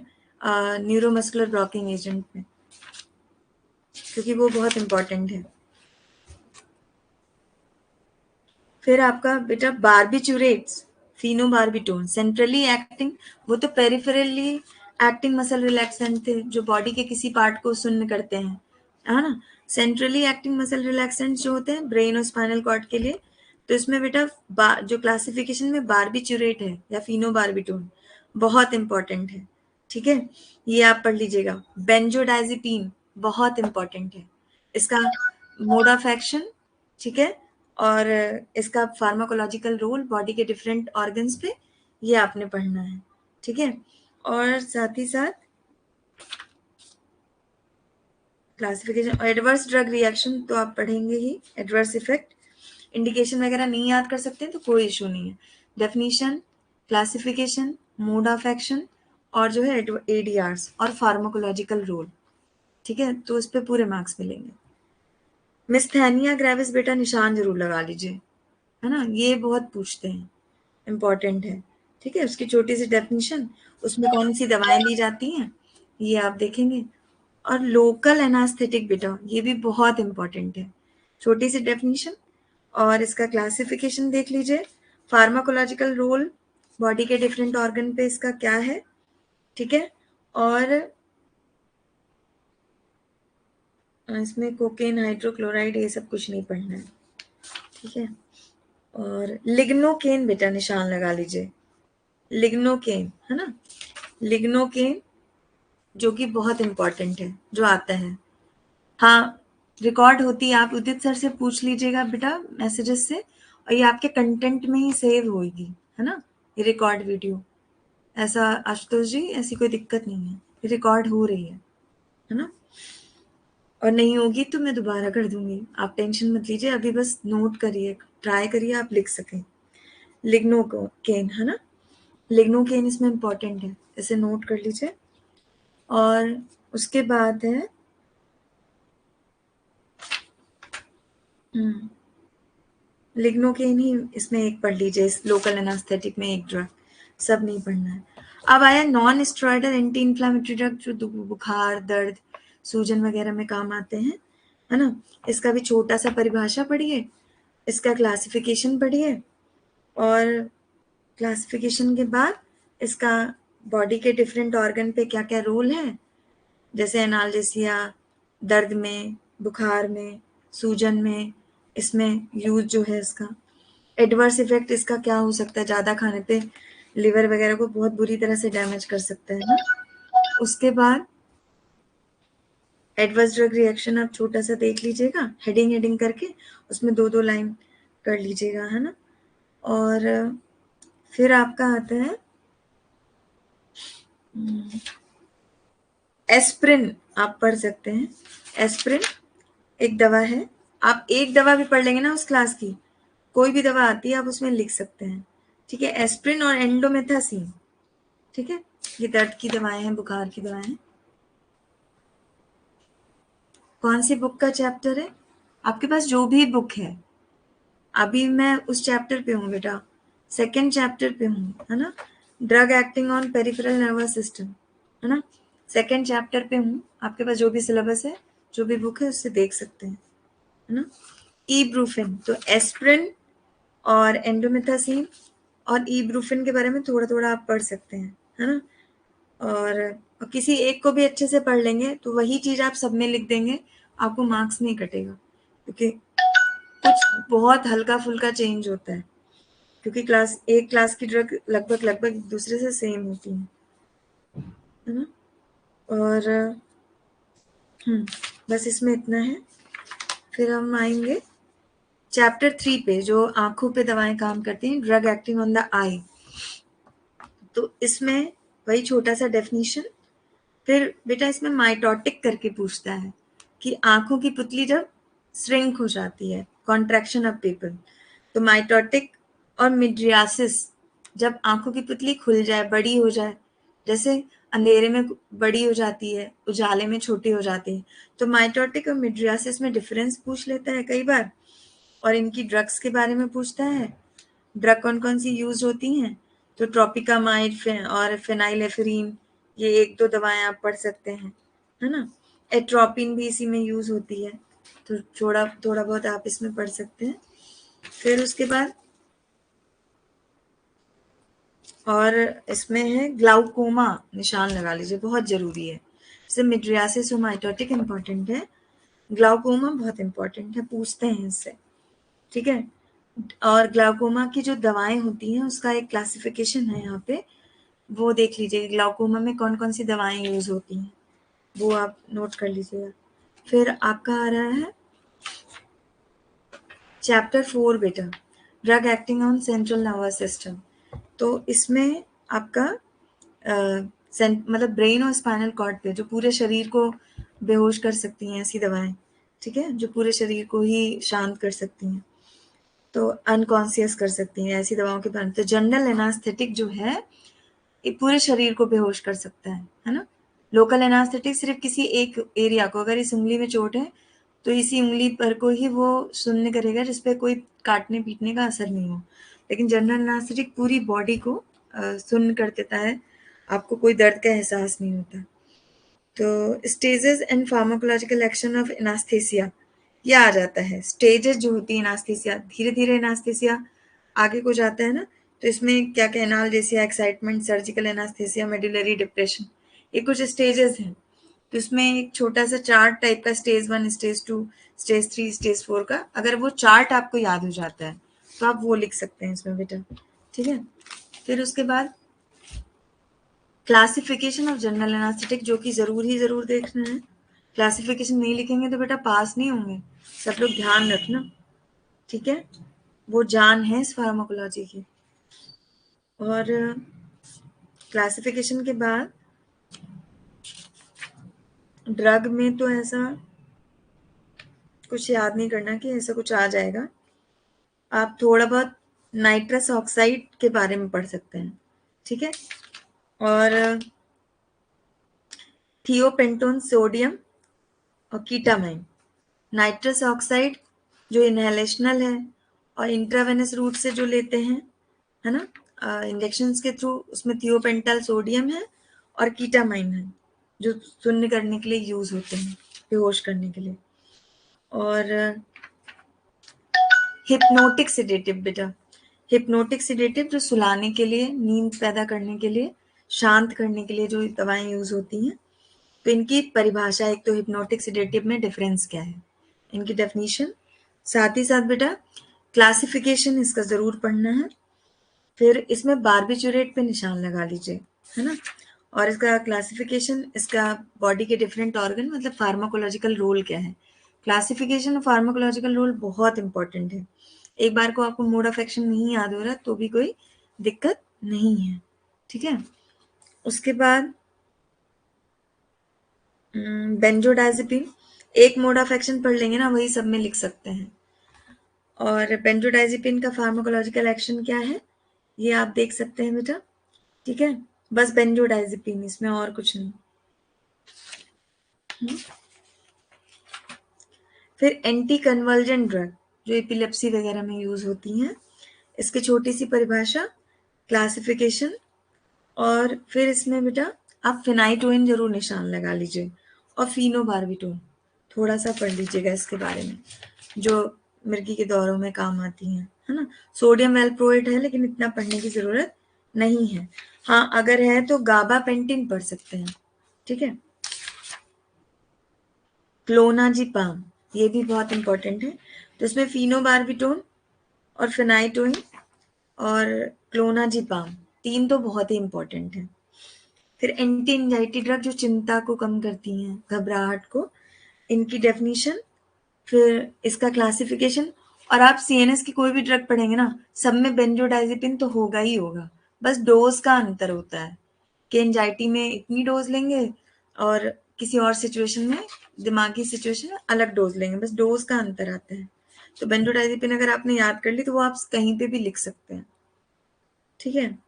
न्यूरोमस्कुलर ब्लॉकिंग एजेंट में, क्योंकि वो बहुत इंपॉर्टेंट है। फिर आपका बेटा बार्बिचूरेट्स, फिनोबार्बिटोन, सेंट्रली एक्टिंग, वो तो पेरिफेरली एक्टिंग मसल रिलैक्सेंट थे, जो बॉडी के किसी पार्ट को सुन्न करते हैं, है ना। सेंट्रली एक्टिंग मसल रिलैक्सेंट जो होते हैं ब्रेन और स्पाइनल कॉर्ड के लिए, तो इसमें बेटा जो क्लासिफिकेशन में बार्बिचूरेट है या फिनोबार्बिटोन बहुत इंपॉर्टेंट है, ठीक है। ये आप पढ़ लीजिएगा। बेंजोडाइजिपीन बहुत इंपॉर्टेंट है, इसका मोड ऑफ एक्शन, ठीक है, और इसका फार्माकोलॉजिकल रोल बॉडी के डिफरेंट ऑर्गन्स पे, ये आपने पढ़ना है, ठीक है। और साथ ही साथ क्लासिफिकेशन, एडवर्स ड्रग रिएक्शन तो आप पढ़ेंगे ही, एडवर्स इफेक्ट, इंडिकेशन वगैरह नहीं याद कर सकते तो कोई इशू नहीं है। Definition, classification, mode of action, और जो है एडीआरस और फार्माकोलॉजिकल रोल, ठीक है। तो उस पर पूरे मार्क्स मिलेंगे। मिस्थैनिया ग्रेविस बेटा निशान जरूर लगा लीजिए, है ना, ये बहुत पूछते हैं, इम्पॉर्टेंट है, ठीक है। उसकी छोटी सी डेफिनेशन, उसमें कौन सी दवाएं ली जाती हैं, ये आप देखेंगे। और लोकल एनास्थेटिक बेटा, ये भी बहुत इंपॉर्टेंट है, छोटी सी डेफिनेशन, और इसका क्लासिफिकेशन देख लीजिए। फार्माकोलॉजिकल रोल बॉडी के डिफरेंट ऑर्गन पे इसका क्या है, ठीक है। और इसमें कोकेन, हाइड्रोक्लोराइड, ये सब कुछ नहीं पढ़ना है, ठीक है। और लिग्नोकेन बेटा निशान लगा लीजिए, लिग्नोकेन, है ना, लिग्नोकेन जो कि बहुत इंपॉर्टेंट है, जो आता है। हाँ, रिकॉर्ड होती है, आप उदित सर से पूछ लीजिएगा बेटा मैसेजेस से, और ये आपके कंटेंट में ही सेव होगी, है ना, ये रिकॉर्ड वीडियो। ऐसा आशुतोष जी, ऐसी कोई दिक्कत नहीं है, ये रिकॉर्ड हो रही है ना। और नहीं होगी तो मैं दोबारा कर दूंगी, आप टेंशन मत लीजिए, अभी बस नोट करिए, ट्राई करिए आप लिख सकें। लिग्नोकेन, है ना, लिग्नोकेन इसमें इंपॉर्टेंट है, इसे नोट कर लीजिए। और उसके बाद है लिग्नोकेन ही इसमें एक पढ़ लीजिए, इस लोकल एनास्थेटिक में एक ड्रग, सब नहीं पढ़ना है। अब आया non steroidal anti inflammatory drug, जो बुखार, दर्द, सूजन वगैरह में काम आते हैं, है ना। इसका भी छोटा सा परिभाषा पढ़िए, इसका क्लासिफिकेशन पढ़िए, और क्लासिफिकेशन के बाद इसका बॉडी के डिफरेंट ऑर्गन पे क्या क्या रोल है, जैसे एनाल्जेसिया, दर्द में, बुखार में, सूजन में, इसमें यूज जो है इसका। एडवर्स इफेक्ट इसका क्या हो सकता है, ज़्यादा खाने पे लिवर वगैरह को बहुत बुरी तरह से डैमेज कर सकता है ना। उसके बाद एडवर्स ड्रग रिएक्शन आप छोटा सा देख लीजिएगा, हेडिंग हेडिंग करके, उसमें 2-2 लाइन कर लीजिएगा, है ना। और फिर आपका आता है एस्प्रिन, आप पढ़ सकते हैं। एस्प्रिन एक दवा है, आप एक दवा भी पढ़ लेंगे ना उस क्लास की, कोई भी दवा आती है आप उसमें लिख सकते हैं, ठीक है। एस्प्रिन और एंडोमेथासिन, ठीक है, ये दर्द की दवाएं हैं, बुखार की दवाएं हैं। कौन सी बुक का चैप्टर है आपके पास, जो भी बुक है, अभी मैं उस चैप्टर पे हूँ बेटा, सेकेंड चैप्टर पे हूँ, है ना, drug acting on peripheral nervous system, है ना, सेकेंड चैप्टर पे हूँ। आपके पास जो भी सिलेबस है, जो भी बुक है, उससे देख सकते हैं, है ना। इब्रूफिन, तो एस्प्रिन और एंडोमेथासिन और इब्रूफिन के बारे में थोड़ा थोड़ा आप पढ़ सकते हैं, है ना। और किसी एक को भी अच्छे से पढ़ लेंगे तो वही चीज आप सब में लिख देंगे, आपको मार्क्स नहीं कटेगा, क्योंकि कुछ बहुत हल्का फुल्का चेंज होता है, क्योंकि एक क्लास की ड्रग लगभग एक दूसरे से सेम होती है ना। और बस इसमें इतना है। फिर हम आएंगे चैप्टर 3 पे, जो आंखों पे दवाएं काम करती हैं, ड्रग एक्टिंग ऑन द आई। तो इसमें वही छोटा सा डेफिनेशन। फिर बेटा इसमें माइटोटिक करके पूछता है कि आंखों की पुतली जब श्रिंक हो जाती है, कॉन्ट्रैक्शन ऑफ पेपल, तो माइटोटिक और मिड्रियासिस, जब आंखों की पुतली खुल जाए, बड़ी हो जाए, जैसे अंधेरे में बड़ी हो जाती है, उजाले में छोटी हो जाती है। तो माइटोटिक और मिड्रियासिस में डिफरेंस पूछ लेता है कई बार, और इनकी ड्रग्स के बारे में पूछता है, ड्रग कौन कौन सी यूज होती हैं। तो ट्रोपिकामाइड और फेनाइलेफ्रीन, ये एक दो दवाएं आप पढ़ सकते हैं, है ना। एट्रोपिन भी इसी में यूज होती है, तो थोड़ा थोड़ा बहुत आप इसमें पढ़ सकते हैं। फिर उसके बाद और इसमें है ग्लाउकोमा, निशान लगा लीजिए, बहुत जरूरी है। जैसे मिड्रियासिस और माइटोटिक इंपॉर्टेंट है, ग्लाउकोमा बहुत इंपॉर्टेंट है, पूछते हैं इससे, ठीक है। और ग्लाउकोमा की जो दवाएं होती हैं उसका एक क्लासिफिकेशन है यहाँ पे, वो देख लीजिए ग्लाउकोमा में कौन कौन सी दवाएं यूज होती हैं, वो आप नोट कर लीजिएगा। फिर आपका आ रहा है चैप्टर 4 बेटा, drug acting on central nervous system. तो इसमें आपका मतलब ब्रेन और स्पाइनल कॉर्ड पे, जो पूरे शरीर को बेहोश कर सकती हैं ऐसी दवाएं, ठीक है, जो पूरे शरीर को ही शांत कर सकती हैं, तो अनकॉन्शियस कर सकती हैं, ऐसी दवाओं के बारे में। तो जनरल एनास्थेटिक जो है ये पूरे शरीर को बेहोश कर सकता है ना। लोकल एनास्थेटिक सिर्फ किसी एक एरिया को, अगर इस उंगली में चोट है तो इसी उंगली पर को ही वो सुन्न करेगा, जिसपे कोई काटने पीटने का असर नहीं हो। लेकिन जनरल एनास्थेटिक पूरी बॉडी को सुन्न कर देता है, आपको कोई दर्द का एहसास नहीं होता। तो stages and pharmacological action of anaesthesia, ये आ जाता है। स्टेजेस जो होती है एनास्थेसिया, धीरे धीरे एनास्थेसिया आगे को जाता है ना। तो इसमें क्या क्या, analgesia, excitement, surgical anaesthesia, medullary depression, ये कुछ स्टेजेस हैं। तो इसमें एक छोटा सा चार्ट टाइप का, स्टेज 1, स्टेज 2, स्टेज 3, स्टेज 4 का, अगर वो चार्ट आपको याद हो जाता है तो आप वो लिख सकते हैं इसमें बेटा, ठीक है। फिर उसके बाद क्लासिफिकेशन ऑफ जनरल एनास्थेटिक, जो कि जरूर देखना है। क्लासिफिकेशन नहीं लिखेंगे तो बेटा पास नहीं होंगे, सब लोग ध्यान रखना, ठीक है। वो जान है इस फार्माकोलॉजी की। और क्लासिफिकेशन के बाद ड्रग में तो ऐसा कुछ याद नहीं करना कि ऐसा कुछ आ जाएगा। आप थोड़ा बहुत नाइट्रस ऑक्साइड के बारे में पढ़ सकते हैं, ठीक है। और थियोपेंटोन सोडियम और कीटामाइन। नाइट्रस ऑक्साइड जो इनहेलेशनल है, और इंट्रावेनस रूट से जो लेते हैं, है ना, इंजेक्शन के थ्रू, उसमें थियोपेंटल सोडियम है और कीटामाइन है, जो शून्य करने के लिए यूज होते हैं, बेहोश करने के लिए। और हिप्नोटिक सिडेटिव बेटा, हिप्नोटिक सिडेटिव जो सुलाने के लिए, नींद पैदा करने के लिए, शांत करने के लिए जो दवाएं यूज होती हैं। तो इनकी परिभाषा, एक तो हिप्नोटिक सिडेटिव में डिफरेंस क्या है, इनकी डेफिनेशन, साथ ही साथ बेटा क्लासिफिकेशन इसका जरूर पढ़ना है। फिर इसमें बार्बिचुरेट पे निशान लगा लीजिए, है ना। और इसका क्लासिफिकेशन, इसका बॉडी के डिफरेंट ऑर्गन, मतलब फार्माकोलॉजिकल रोल क्या है। क्लासिफिकेशन और फार्माकोलॉजिकल रोल बहुत इंपॉर्टेंट है। एक बार को आपको मोड ऑफ एक्शन नहीं याद हो रहा तो भी कोई दिक्कत नहीं है, ठीक है। उसके बाद बेंजोडाइजेपिन, एक मोड ऑफ एक्शन पढ़ लेंगे ना, वही सब में लिख सकते हैं। और बेंजोडाइजेपिन का फार्माकोलॉजिकल एक्शन क्या है ये आप देख सकते हैं बेटा, ठीक है। बस बेंजोडाइजेपिन, इसमें और कुछ नहीं। फिर एंटी कन्वर्जेंट ड्रग जो एपिलेप्सी वगैरह में यूज होती हैं, इसकी छोटी सी परिभाषा, क्लासिफिकेशन। और फिर इसमें बेटा आप फिनाइटोइन जरूर निशान लगा लीजिए, और फिनोबार्बिटोन थोड़ा सा पढ़ लीजिएगा इसके बारे में, जो मिर्गी के दौरों में काम आती हैं, है ना। सोडियम वेलप्रोएट है, लेकिन इतना पढ़ने की जरूरत नहीं है। हाँ, अगर है तो गाबापेंटिन पढ़ सकते हैं, ठीक है। क्लोनाजीपाम, ये भी बहुत इंपॉर्टेंट है। तो इसमें फिनोबार्बिटोन और फिनाइटोइन और क्लोनाजिपाम, 3 तो बहुत ही इम्पोर्टेंट है। फिर एंटी एंजाइटी ड्रग जो चिंता को कम करती हैं, घबराहट को, इनकी डेफिनेशन, फिर इसका क्लासिफिकेशन। और आप सीएनएस की कोई भी ड्रग पढ़ेंगे ना, सब में बेंजोडाइजेपिन तो होगा ही होगा, बस डोज का अंतर होता है कि एंजाइटी में इतनी डोज लेंगे और किसी और सिचुएशन में, दिमागी सिचुएशन में अलग डोज लेंगे, बस डोज का अंतर आता है। तो बेंजोडाइजेपिन अगर आपने याद कर ली तो वो आप कहीं पे भी लिख सकते हैं, ठीक है।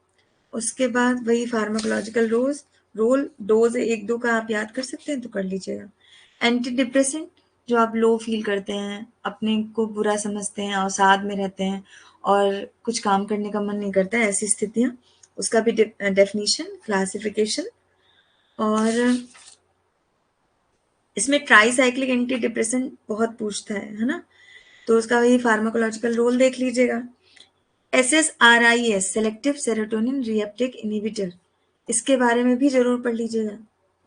उसके बाद वही फार्माकोलॉजिकल रोल डोज 1-2 का आप याद कर सकते हैं तो कर लीजिएगा। एंटी डिप्रेसेंट, जो आप लो फील करते हैं, अपने को बुरा समझते हैं, अवसाद में रहते हैं और कुछ काम करने का मन नहीं करता है, ऐसी स्थितियाँ, उसका भी डेफिनेशन, क्लासिफिकेशन। और इसमें ट्राईसाइक्लिक एंटी डिप्रेसेंट बहुत पूछता है ना, तो उसका वही फार्माकोलॉजिकल रोल देख लीजिएगा। SSRIs, selective serotonin reuptake inhibitor, इसके बारे में भी जरूर पढ़ लीजिएगा।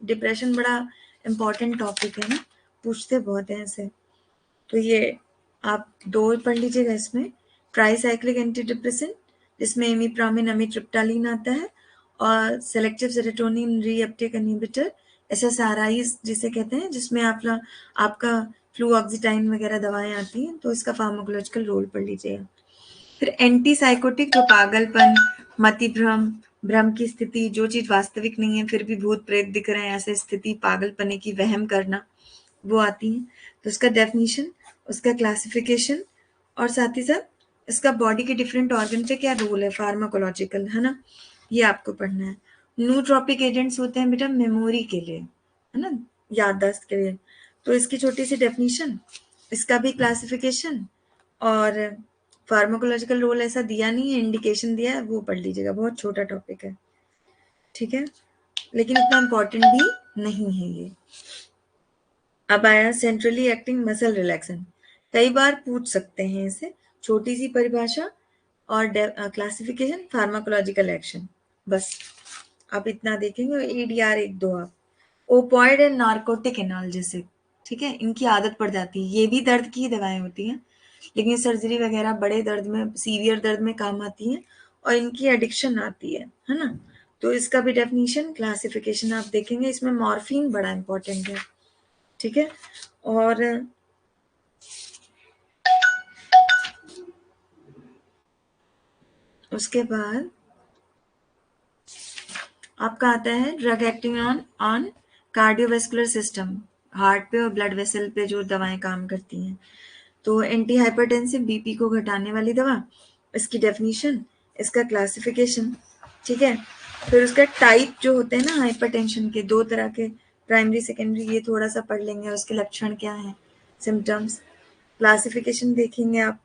डिप्रेशन बड़ा इम्पोर्टेंट टॉपिक है ना, पूछते बहुत हैं ऐसे, तो ये आप 2 पढ़ लीजिएगा इसमें। ट्राईसाइक्लिक एंटी डिप्रेसेंट, जिसमें इमिप्रामिन अमिट्रिप्टालिन आता है, और selective serotonin reuptake inhibitor, SSRIs जिसे कहते हैं, जिसमें आपका फ्लूऑक्सीटाइन वगैरह दवाएं आती हैं, तो इसका फार्माकोलॉजिकल रोल पढ़ लीजिएगा। फिर एंटी साइकोटिक, जो पागलपन, मतिभ्रम, भ्रम की स्थिति, जो चीज वास्तविक नहीं है फिर भी भूत प्रेत दिख रहे हैं, ऐसे स्थिति, पागलपने की, वहम करना, वो आती है। तो उसका डेफिनेशन, उसका क्लासिफिकेशन, और साथ ही साथ इसका बॉडी के डिफरेंट ऑर्गन पे क्या रोल है फार्माकोलॉजिकल, है ना, ये आपको पढ़ना है। न्यूट्रोपिक एजेंट्स होते हैं बेटा मेमोरी के लिए, है ना, याददाश्त के लिए, तो इसकी छोटी सी डेफिनेशन, इसका भी क्लासिफिकेशन, और फार्माकोलॉजिकल रोल ऐसा दिया नहीं है, इंडिकेशन दिया है, वो पढ़ लीजिएगा, बहुत छोटा टॉपिक है, ठीक है, लेकिन इतना इम्पोर्टेंट भी नहीं है ये। अब आया सेंट्रली एक्टिंग मसल रिलैक्सन, कई बार पूछ सकते हैं इसे, छोटी सी परिभाषा और क्लासिफिकेशन, फार्माकोलॉजिकल एक्शन, बस आप इतना देखेंगे। EDR 1-2 आप, ओपॉइड एंड नार्कोटिक एनाल्जेसिक, ठीक है, इनकी आदत पड़ जाती है, ये भी दर्द की ही दवाएं होती हैं, लेकिन सर्जरी वगैरह बड़े दर्द में, सीवियर दर्द में काम आती हैं, और इनकी एडिक्शन आती है ना। तो इसका भी डेफिनेशन, क्लासिफिकेशन आप देखेंगे, इसमें मॉर्फिन बड़ा इंपॉर्टेंट है, ठीक है। और उसके बाद आपका आता है drug acting on cardiovascular system, heart पे और ब्लड वेसल पे जो दवाएं काम करती हैं। तो एंटी हाइपरटेंसिव, बीपी को घटाने वाली दवा, इसकी डेफिनेशन, इसका क्लासिफिकेशन, ठीक है। फिर उसका टाइप जो होते हैं ना हाइपरटेंशन के, 2 तरह के, प्राइमरी सेकेंडरी, ये थोड़ा सा पढ़ लेंगे, उसके लक्षण क्या हैं, सिम्टम्स, क्लासिफिकेशन देखेंगे आप।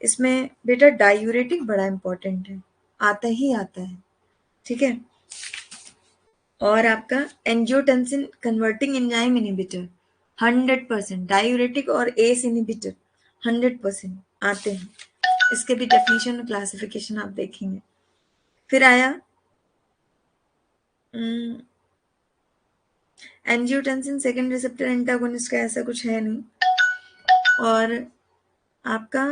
इसमें बेटा डायूरेटिक बड़ा इंपॉर्टेंट है, आता ही आता है, ठीक है। और आपका angiotensin converting enzyme inhibitor, 100%, diuretic और एस इनहिबिटर 100% आते हैं, इसके भी डेफिनेशन और क्लासिफिकेशन आप देखेंगे। फिर आया एंजियोटेंसिन सेकेंड रिसेप्टर एंटागोनिस्ट का ऐसा कुछ है नहीं, और आपका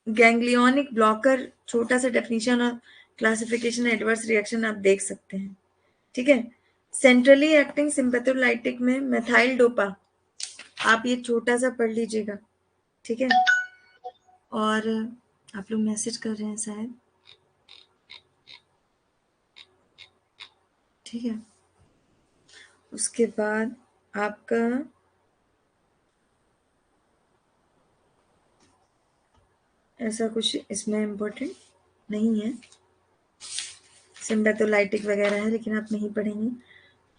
गैंग्लियोनिक ब्लॉकर, छोटा सा डेफिनेशन और क्लासिफिकेशन, एडवर्स रिएक्शन आप देख सकते हैं, ठीक है। सेंट्रली एक्टिंग सिंपैथोलाइटिक में मेथाइल डोपा, आप ये छोटा सा पढ़ लीजिएगा, ठीक है। और आप लोग मैसेज कर रहे हैं शायद, ठीक है। उसके बाद आपका ऐसा कुछ इसमें इम्पोर्टेंट नहीं है, सिंपैथोलाइटिक वगैरह है, लेकिन आप नहीं पढ़ेंगे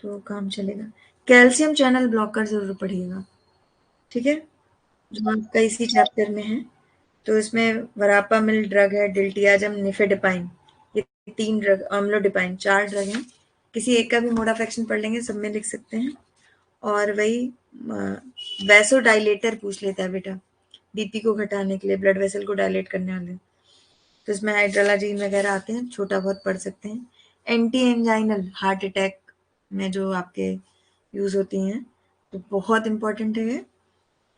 तो काम चलेगा। कैल्शियम चैनल ब्लॉकर जरूर पढ़िएगा, ठीक है, जो आपका इसी चैप्टर में है। तो इसमें वरापामिल ड्रग है, डिल्टियाजम, निफेडिपाइन, ये 3 ड्रग, अम्लोडिपाइन, 4 ड्रग हैं, किसी एक का भी मोड ऑफ एक्शन पढ़ लेंगे, सब में लिख सकते हैं। और वही वैसोडाइलेटर पूछ लेता है बेटा, बीपी को घटाने के लिए, ब्लड वेसल को डायलेट करने वाले, तो इसमें हाइड्रोलाजीन वगैरह आते हैं, छोटा बहुत पढ़ सकते हैं। एंटी एंजाइनल, हार्ट अटैक में जो आपके यूज होती हैं, तो बहुत इंपॉर्टेंट है ये,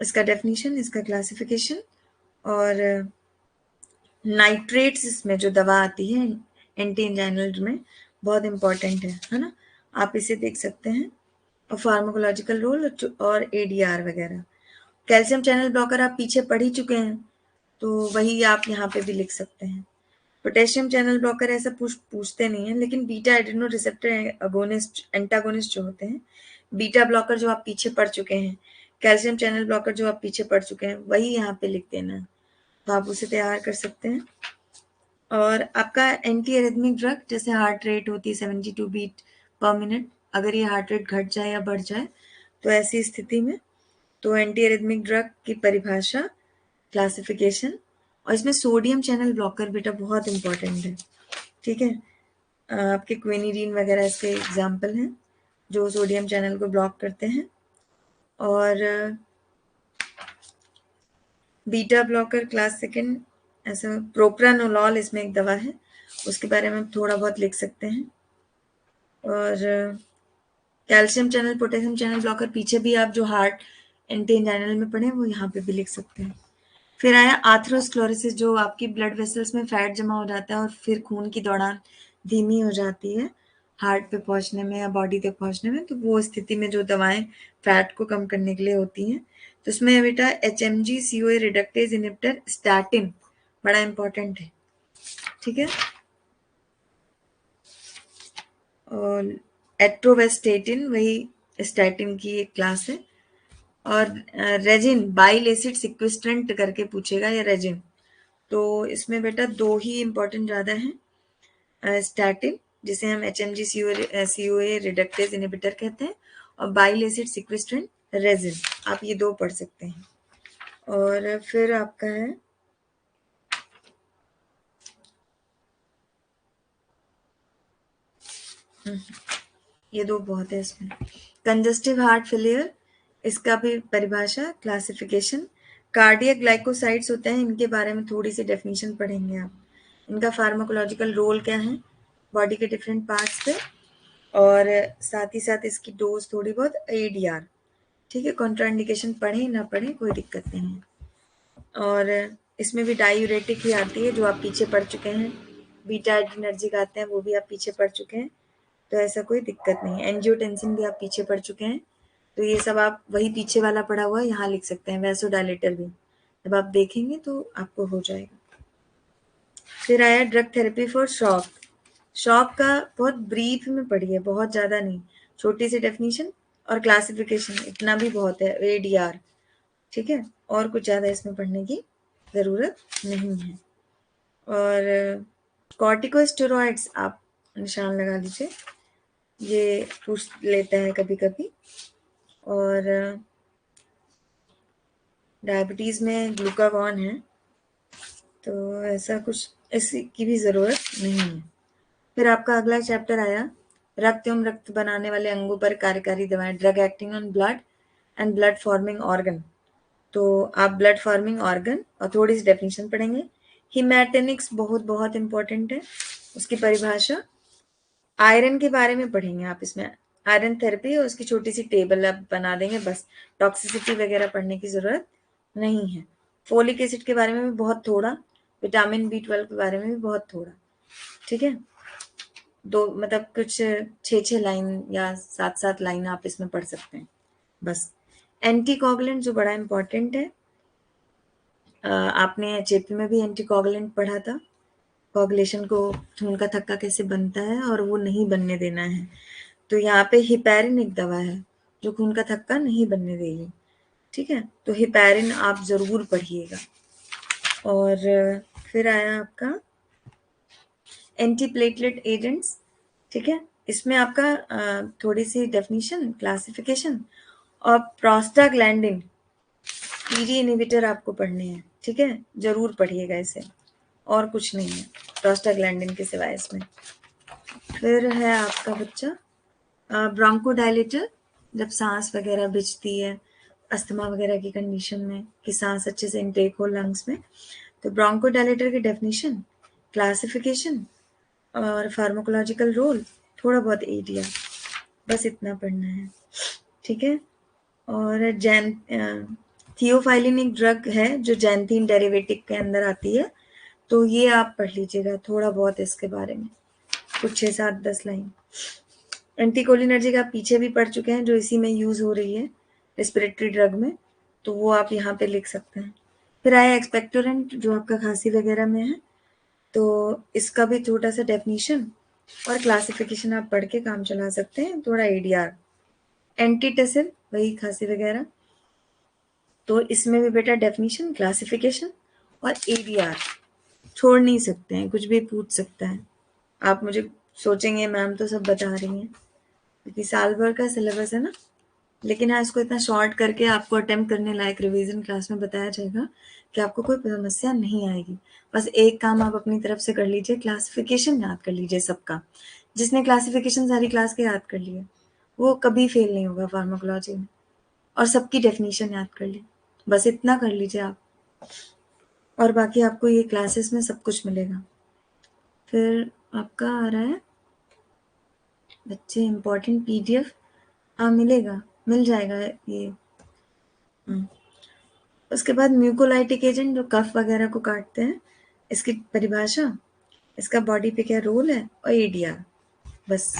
इसका डेफिनेशन, इसका क्लासिफिकेशन, और नाइट्रेट्स इसमें जो दवा आती है एंटी एंजाइनल में, बहुत इंपॉर्टेंट है ना, आप इसे देख सकते हैं। और फार्माकोलॉजिकल रोल और एडीआर वगैरह। कैल्शियम चैनल ब्लॉकर आप पीछे पढ़ ही चुके हैं, तो वही आप यहाँ पे भी लिख सकते हैं। पोटेशियम चैनल ब्लॉकर ऐसा पूछते नहीं है, लेकिन beta adeno receptor agonist antagonist जो होते हैं, बीटा ब्लॉकर जो आप पीछे पढ़ चुके हैं, कैल्शियम चैनल ब्लॉकर जो आप पीछे पढ़ चुके हैं, वही यहाँ पे लिख देना है, तो आप उसे तैयार कर सकते हैं। और आपका एंटी एरिथमिक ड्रग, जैसे हार्ट रेट होती है 72 बीट पर मिनट, अगर ये हार्ट रेट घट जाए या बढ़ जाए, तो ऐसी स्थिति में तो एंटी एरिथमिक ड्रग की परिभाषा, क्लासिफिकेशन, और इसमें सोडियम चैनल ब्लॉकर बेटा बहुत इंपॉर्टेंट है, ठीक है। आपके क्विनिडीन वगैरह इसके एग्जाम्पल हैं जो सोडियम चैनल को ब्लॉक करते हैं। और बीटा ब्लॉकर क्लास सेकेंड, ऐसा प्रोप्रानोलॉल इसमें एक दवा है, उसके बारे में थोड़ा बहुत लिख सकते हैं। और calcium channel potassium channel blocker पीछे भी आप जो हार्ट एंटी एंजाइनल में पढ़े वो यहाँ पे भी लिख सकते हैं। फिर आया आथरोस्क्लेरोसिस, जो आपकी ब्लड वेसल्स में फैट जमा हो जाता है और फिर खून की दौड़ान धीमी हो जाती है हार्ट पे पहुंचने में या बॉडी तक पहुंचने में, तो वो स्थिति में जो दवाएं फैट को कम करने के लिए होती हैं, तो उसमें बेटा HMG CoA reductase inhibitor statin बड़ा इंपॉर्टेंट है, ठीक है। और एट्रोवेस्टेटिन वही स्टैटिन की एक क्लास है। और रेजिन बाइल एसिड सिक्विस्ट्रेंट करके पूछेगा ये रेजिन, तो इसमें बेटा दो ही इंपॉर्टेंट ज़्यादा हैं, स्टैटिन जिसे हम HMG CoA रिडक्टेज इनहिबिटर कहते हैं, और बाइल एसिड सिक्विस्ट्रेंट रेजिन, आप ये दो पढ़ सकते हैं। और फिर आपका है ये दो बहुत है इसमें, कंजस्टिव हार्ट फेलियर, इसका भी परिभाषा, क्लासिफिकेशन, कार्डियक ग्लाइकोसाइड्स होते हैं, इनके बारे में थोड़ी सी डेफिनेशन पढ़ेंगे आप, इनका फार्माकोलॉजिकल रोल क्या है बॉडी के डिफरेंट पार्ट्स पे, और साथ ही साथ इसकी डोज थोड़ी बहुत, ADR, ठीक है। कॉन्ट्राइंडिकेशन पढ़ें ना पढ़ें कोई दिक्कत नहीं है। और इसमें भी डायूरेटिक ही आती है जो आप पीछे पढ़ चुके हैं, बीटा एड्रिनर्जिक आते हैं वो भी आप पीछे पढ़ चुके हैं, तो ऐसा कोई दिक्कत नहीं है। एंजियोटेंसिन भी आप पीछे पढ़ चुके हैं, तो ये सब आप वही पीछे वाला पढ़ा हुआ है यहाँ लिख सकते हैं। वैसोडायलेटर भी जब आप देखेंगे तो आपको हो जाएगा। फिर आया drug therapy for shock, shock का बहुत ब्रीफ में पढ़िए, बहुत ज़्यादा नहीं, छोटी सी डेफिनेशन और क्लासिफिकेशन, इतना भी बहुत है, ADR, ठीक है, और कुछ ज़्यादा इसमें पढ़ने की ज़रूरत नहीं है। और कॉर्टिकोस्टेरॉइड्स आप निशान लगा लीजिए, ये पूछ लेता है कभी कभी। और डायबिटीज़ में ग्लूकागॉन है, तो ऐसा कुछ इसकी की भी ज़रूरत नहीं है। फिर आपका अगला चैप्टर आया रक्त एवं रक्त बनाने वाले अंगों पर कार्यकारी दवाएं, drug acting on blood and blood forming organ, तो आप ब्लड फॉर्मिंग ऑर्गन और थोड़ी सी डेफिनेशन पढ़ेंगे। हिमैटेनिक्स बहुत बहुत इंपॉर्टेंट है, उसकी परिभाषा, आयरन के बारे में पढ़ेंगे आप इसमें, आयरन थेरेपी, और उसकी छोटी सी टेबल आप बना देंगे बस, टॉक्सिसिटी वगैरह पढ़ने की ज़रूरत नहीं है। फोलिक एसिड के बारे में भी बहुत थोड़ा, विटामिन B12 के बारे में भी बहुत थोड़ा, ठीक है। दो मतलब कुछ 6 लाइन या 7 लाइन आप इसमें पढ़ सकते हैं बस। एंटीकोगुलेंट जो बड़ा इंपॉर्टेंट है, आपने HAP में भी एंटीकोगुलेंट पढ़ा था, कोगुलेशन को, खून का थक्का कैसे बनता है और वो नहीं बनने देना है, तो यहाँ पे हिपैरिन एक दवा है जो खून का थक्का नहीं बनने देगी, ठीक है, तो हिपैरिन आप ज़रूर पढ़िएगा। और फिर आया आपका एंटीप्लेटलेट एजेंट्स, ठीक है, इसमें आपका थोड़ी सी डेफिनेशन, क्लासिफिकेशन, और प्रोस्टाग्लैंडिन PG इनहिबिटर आपको पढ़ने हैं, ठीक है, जरूर पढ़िएगा इसे, और कुछ नहीं है प्रोस्टाग्लैंडिन के सिवाय इसमें। फिर है आपका बच्चा ब्रोंकोडायलेटर, जब सांस वगैरह भिजती है अस्थमा वगैरह की कंडीशन में कि सांस अच्छे से इनटेक हो लंग्स में, तो ब्रोंकोडायलेटर की डेफिनेशन, क्लासिफिकेशन और फार्माकोलॉजिकल रोल, थोड़ा बहुत एरिया, बस इतना पढ़ना है, ठीक है। और थियोफाइलिन एक ड्रग है जो जैंथीन डेरिवेटिव के अंदर आती है, तो ये आप पढ़ लीजिएगा थोड़ा बहुत इसके बारे में, कुछ 6-7-10 लाइन। एंटीकोलिनर्जिक आप पीछे भी पढ़ चुके हैं, जो इसी में यूज हो रही है रेस्पिरेटरी ड्रग में, तो वो आप यहाँ पे लिख सकते हैं। फिर आया एक्सपेक्टोरेंट, जो आपका खांसी वगैरह में है, तो इसका भी छोटा सा डेफिनेशन और क्लासिफिकेशन आप पढ़ के काम चला सकते हैं, थोड़ा एडीआर। एंटीटेसिव, वही खांसी वगैरह, तो इसमें भी बेटा डेफिनेशन, क्लासिफिकेशन और एडीआर। छोड़ नहीं सकते हैं, कुछ भी पूछ सकता है। आप मुझे सोचेंगे मैम तो सब बता रही हैं, क्योंकि साल भर का सिलेबस है ना, लेकिन हाँ इसको इतना शॉर्ट करके आपको अटेम्प्ट करने लायक रिवीजन क्लास में बताया जाएगा कि आपको कोई समस्या नहीं आएगी। बस एक काम आप अपनी तरफ से कर लीजिए, क्लासिफिकेशन याद कर लीजिए सबका। जिसने क्लासिफिकेशन सारी क्लास के याद कर लिया वो कभी फेल नहीं होगा फार्माकोलॉजी में, और सबकी डेफिनेशन याद कर ली, बस इतना कर लीजिए आप, और बाकी आपको ये क्लासेस में सब कुछ मिलेगा। फिर आपका आ रहा है बच्चे इम्पोर्टेंट पीडीएफ, हाँ मिलेगा, मिल जाएगा ये। उसके बाद म्यूकोलाइटिक एजेंट जो कफ वगैरह को काटते हैं, इसकी परिभाषा, इसका बॉडी पे क्या रोल है, और एडीआर, बस।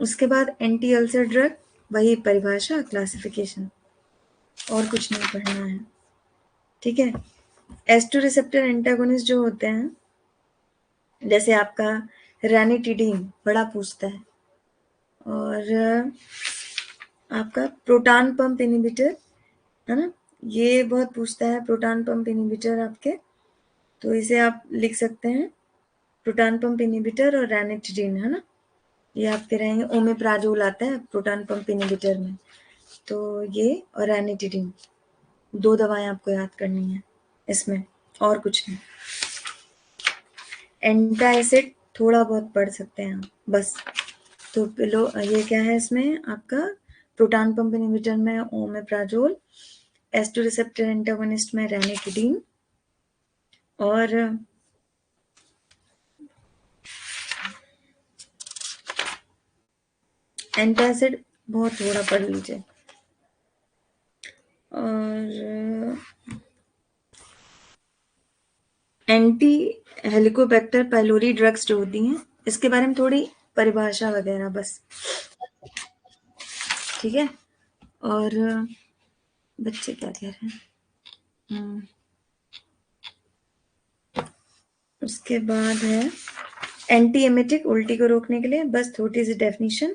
उसके बाद एंटी अल्सर ड्रग, वही परिभाषा, क्लासिफिकेशन, और कुछ नहीं पढ़ना है, ठीक है। एस्टो रिसेप्टर एंटागोनिस्ट जो होते हैं, जैसे आपका रैनिटिडीन बड़ा पूछता है, और आपका प्रोटॉन पंप इनहिबिटर है ना, ये बहुत पूछता है, प्रोटॉन पंप इनहिबिटर आपके, तो इसे आप लिख सकते हैं, प्रोटॉन पंप इनहिबिटर और रैनिटिडीन, है ना, ये आपके रहेंगे। ओमेप्राजोल आता है प्रोटॉन पंप इनहिबिटर में, तो ये और रैनिटिडीन 2 दवाएं आपको याद करनी है इसमें, और कुछ नहीं। एंटासिड थोड़ा बहुत पढ़ सकते हैं आप, बस। तो पिलो ये क्या है इसमें आपका, प्रोटॉन पंप इनहिबिटर में ओमेप्राजोल, एस्टो रिसेप्टर एंटागोनिस्ट में रैनिटिडीन, और एंटासिड बहुत थोड़ा पढ़ लीजिए। और एंटी हेलिकोबैक्टर पाइलोरी ड्रग्स जो होती हैं, इसके बारे में थोड़ी परिभाषा वगैरह, बस, ठीक है। और बच्चे क्या कह रहे हैं, उसके बाद है एंटी एमेटिक, उल्टी को रोकने के लिए, बस थोड़ी सी डेफिनेशन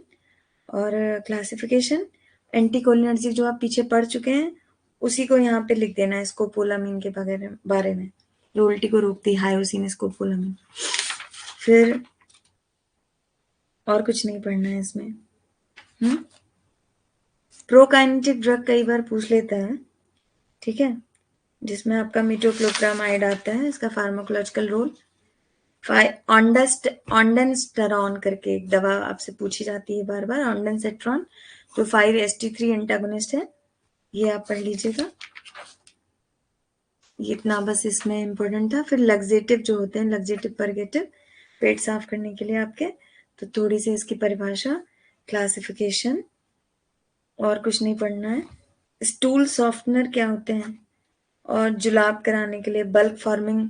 और क्लासिफिकेशन। एंटीकोलिनर्जिक जो आप पीछे पढ़ चुके हैं, उसी को यहाँ पे लिख देना है, स्कोपोलामीन के बारे में, जो उल्टी को रोकती है, हायोसिन स्कोपोलामीन। फिर और कुछ नहीं पढ़ना है इसमें। प्रोकाइनेटिक ड्रग कई बार पूछ लेता है, ठीक है, जिसमें आपका मिटोक्लोप्रामाइड आता है, इसका फार्माकोलॉजिकल रोल। ऑन्डेंस्टेरॉन करके एक दवा आपसे पूछी जाती है बार बार, ऑन्डेंसेट्रॉन, जो 5-HT3 एंटागोनिस्ट है, ये आप पढ़ लीजिएगा, ये इतना बस इसमें इम्पोर्टेंट था। फिर लग्जेटिव जो होते हैं, लग्जेटिव परगेटिव, पेट साफ करने के लिए आपके, तो थोड़ी सी इसकी परिभाषा, क्लासिफिकेशन, और कुछ नहीं पढ़ना है। स्टूल सॉफ्टनर क्या होते हैं, और जुलाब कराने के लिए बल्क फॉर्मिंग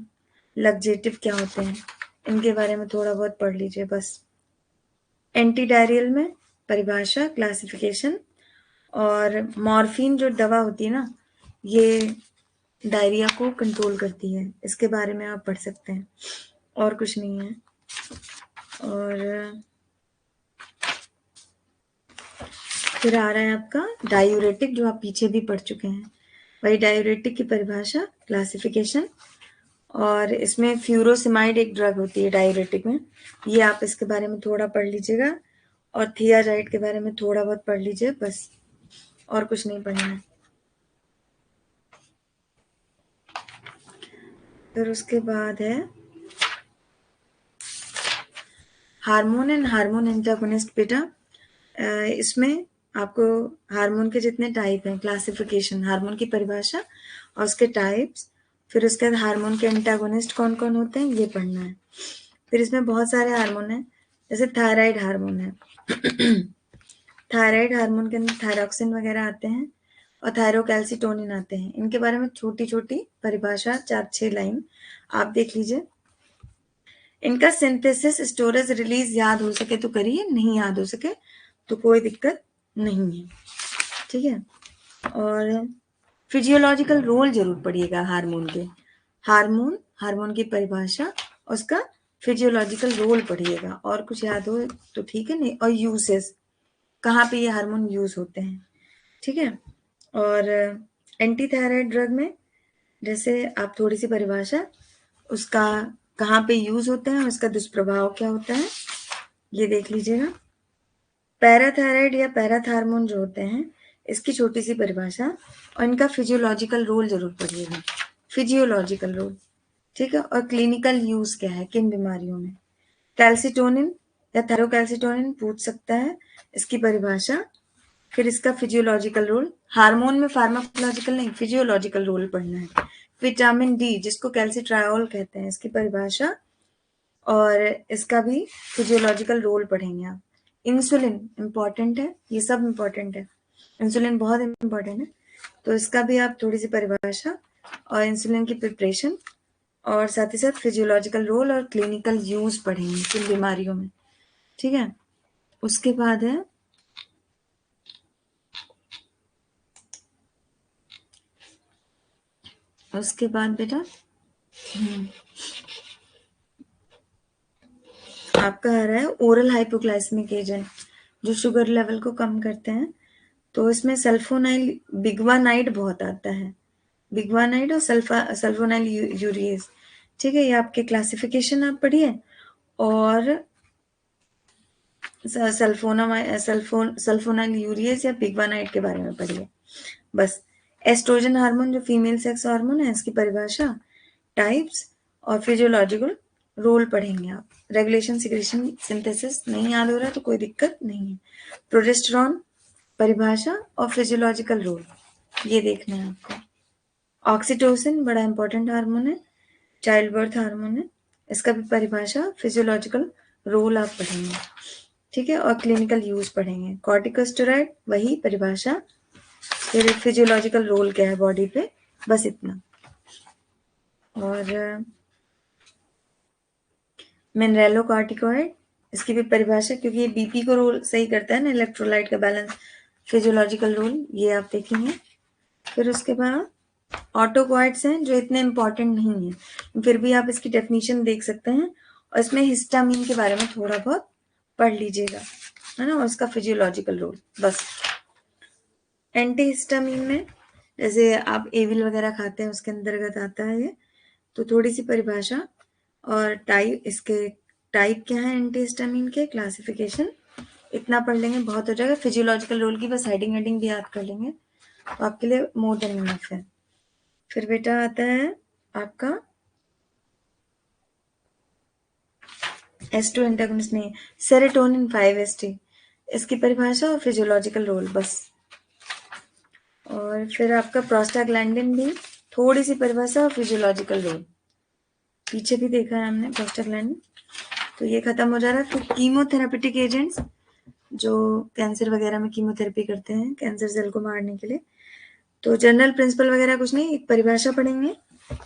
लग्जेटिव क्या होते हैं, इनके बारे में थोड़ा बहुत पढ़ लीजिए, बस। एंटी डायरियल में परिभाषा, क्लासिफिकेशन, और मॉर्फिन जो दवा होती है ना, ये डायरिया को कंट्रोल करती है, इसके बारे में आप पढ़ सकते हैं, और कुछ नहीं है। और फिर आ रहा है आपका डायूरेटिक, जो आप पीछे भी पढ़ चुके हैं, वही डायूरेटिक की परिभाषा, क्लासिफिकेशन, और इसमें फ्यूरोसिमाइड एक ड्रग होती है डायूरेटिक में, ये आप इसके बारे में थोड़ा पढ़ लीजिएगा, और थियाजाइड के बारे में थोड़ा बहुत पढ़ लीजिए, बस, और कुछ नहीं पढ़ना है। फिर उसके बाद है हार्मोन एंड हार्मोन एंटागोनिस्ट बेटा, इसमें आपको हार्मोन के जितने टाइप हैं, क्लासिफिकेशन, हार्मोन की परिभाषा और उसके टाइप्स, फिर उसके बाद हार्मोन के एंटागोनिस्ट कौन कौन होते हैं, ये पढ़ना है। फिर इसमें बहुत सारे हार्मोन हैं, जैसे थायराइड हार्मोन है थायराइड हार्मोन के अंदर थायरॉक्सिन वगैरह आते हैं, और थायरोकैल्सिटोनिन आते हैं। इनके बारे में छोटी छोटी परिभाषा 4-6 लाइन आप देख लीजिए। इनका सिंथेसिस, स्टोरेज, रिलीज याद हो सके तो करिए, नहीं याद हो सके तो कोई दिक्कत नहीं है, ठीक है। और फिजियोलॉजिकल रोल जरूर पढ़िएगा हार्मोन के। हार्मोन की परिभाषा, उसका फिजियोलॉजिकल रोल पढ़िएगा। और कुछ याद हो तो ठीक है, नहीं। और यूसेस, कहाँ पे ये हार्मोन यूज होते हैं, ठीक है। और एंटी थायराइड ड्रग में जैसे आप थोड़ी सी परिभाषा, उसका कहाँ पे यूज होता है, उसका दुष्प्रभाव क्या होता है, ये देख लीजिएगा। पैराथायराइड या पैराथार्मोन जो होते हैं, इसकी छोटी सी परिभाषा और इनका फिजियोलॉजिकल रोल जरूर पढ़िएगा। फिजियोलॉजिकल रोल, ठीक है। और क्लिनिकल यूज क्या है किन बीमारियों में। कैल्सिटोनिन या थायरोकैल्सिटोनिन पूछ सकता है, इसकी परिभाषा, फिर इसका फिजियोलॉजिकल रोल। हार्मोन में फार्माकोलॉजिकल नहीं, फिजियोलॉजिकल रोल पढ़ना है। विटामिन डी जिसको कैल्सिट्रायोल कहते हैं, इसकी परिभाषा और इसका भी फिजियोलॉजिकल रोल पढ़ेंगे आप। इंसुलिन इंपॉर्टेंट है, ये सब इंपॉर्टेंट है, इंसुलिन बहुत इंपॉर्टेंट है, तो इसका भी आप थोड़ी सी परिभाषा और इंसुलिन की प्रिपरेशन और साथ ही साथ फिजियोलॉजिकल रोल और क्लिनिकल यूज पढ़ेंगे किन बीमारियों में, ठीक है। उसके बाद है उसके बाद बेटा आपका आ रहा है ओरल हाइपोग्लाइसेमिक एजेंट जो शुगर लेवल को कम करते हैं। तो इसमें सल्फोनाइल बिग्वानाइड बहुत आता है, बिग्वानाइड और सल्फोनाइल यूरिएज, ठीक है। ये आपके क्लासिफिकेशन आप पढ़िए और सल्फोनाइल यूरिएज या बिग्वानाइड के बारे में पढ़िए बस। एस्ट्रोजन हार्मोन जो फीमेल सेक्स हार्मोन है, इसकी परिभाषा, टाइप्स और फिजियोलॉजिकल रोल पढ़ेंगे आप। रेगुलेशन, सिक्रेशन, सिंथेसिस नहीं याद हो रहा है तो कोई दिक्कत नहीं है। प्रोजेस्टेरॉन, परिभाषा और फिजियोलॉजिकल रोल, ये देखना है आपको। ऑक्सीटोसिन बड़ा इंपॉर्टेंट हार्मोन है, चाइल्ड बर्थ हार्मोन है, इसका भी परिभाषा, फिजियोलॉजिकल रोल आप पढ़ेंगे, ठीक है। और क्लिनिकल यूज पढ़ेंगे। कॉर्टिकोस्टेरॉइड वही परिभाषा, फिर फिजियोलॉजिकल रोल क्या है बॉडी पे, बस इतना। और मिनरेलोकॉर्टिकॉइड, इसकी भी परिभाषा, क्योंकि ये बीपी को रोल सही करता है ना, इलेक्ट्रोलाइट का बैलेंस, फिजियोलॉजिकल रोल ये आप देखेंगे। फिर उसके बाद ऑटोकॉइड्स हैं जो इतने इंपॉर्टेंट नहीं है, फिर भी आप इसकी डेफिनेशन देख सकते हैं और इसमें हिस्टामिन के बारे में थोड़ा बहुत पढ़ लीजिएगा, है ना, और उसका फिजियोलॉजिकल रोल बस। एंटी हिस्टामिन में जैसे आप एविल वगैरह खाते हैं उसके अंतर्गत आता है ये, तो थोड़ी सी परिभाषा और टाइप, इसके टाइप क्या है एंटी हिस्टामिन के, क्लासिफिकेशन, इतना पढ़ लेंगे बहुत हो जाएगा। फिजियोलॉजिकल रोल की बस हेडिंग भी याद कर लेंगे तो आपके लिए मोर देन इनफ है। फिर बेटा आता है आपका S2 एंटागोनिस्ट नहीं, सेरोटोनिन 5-HT, इसकी परिभाषा और फिजियोलॉजिकल रोल बस। और फिर आपका प्रोस्टाग्लैंडिन भी थोड़ी सी परिभाषा और फिजियोलॉजिकल रोल, पीछे भी देखा है हमने प्रोस्टाग्लैंडिन, तो ये खत्म हो जा रहा है। फिर कीमोथेरेपेटिक एजेंट्स जो कैंसर वगैरह में कीमोथेरेपी करते हैं कैंसर सेल को मारने के लिए, तो जनरल प्रिंसिपल वगैरह कुछ नहीं, एक परिभाषा पढ़ेंगे,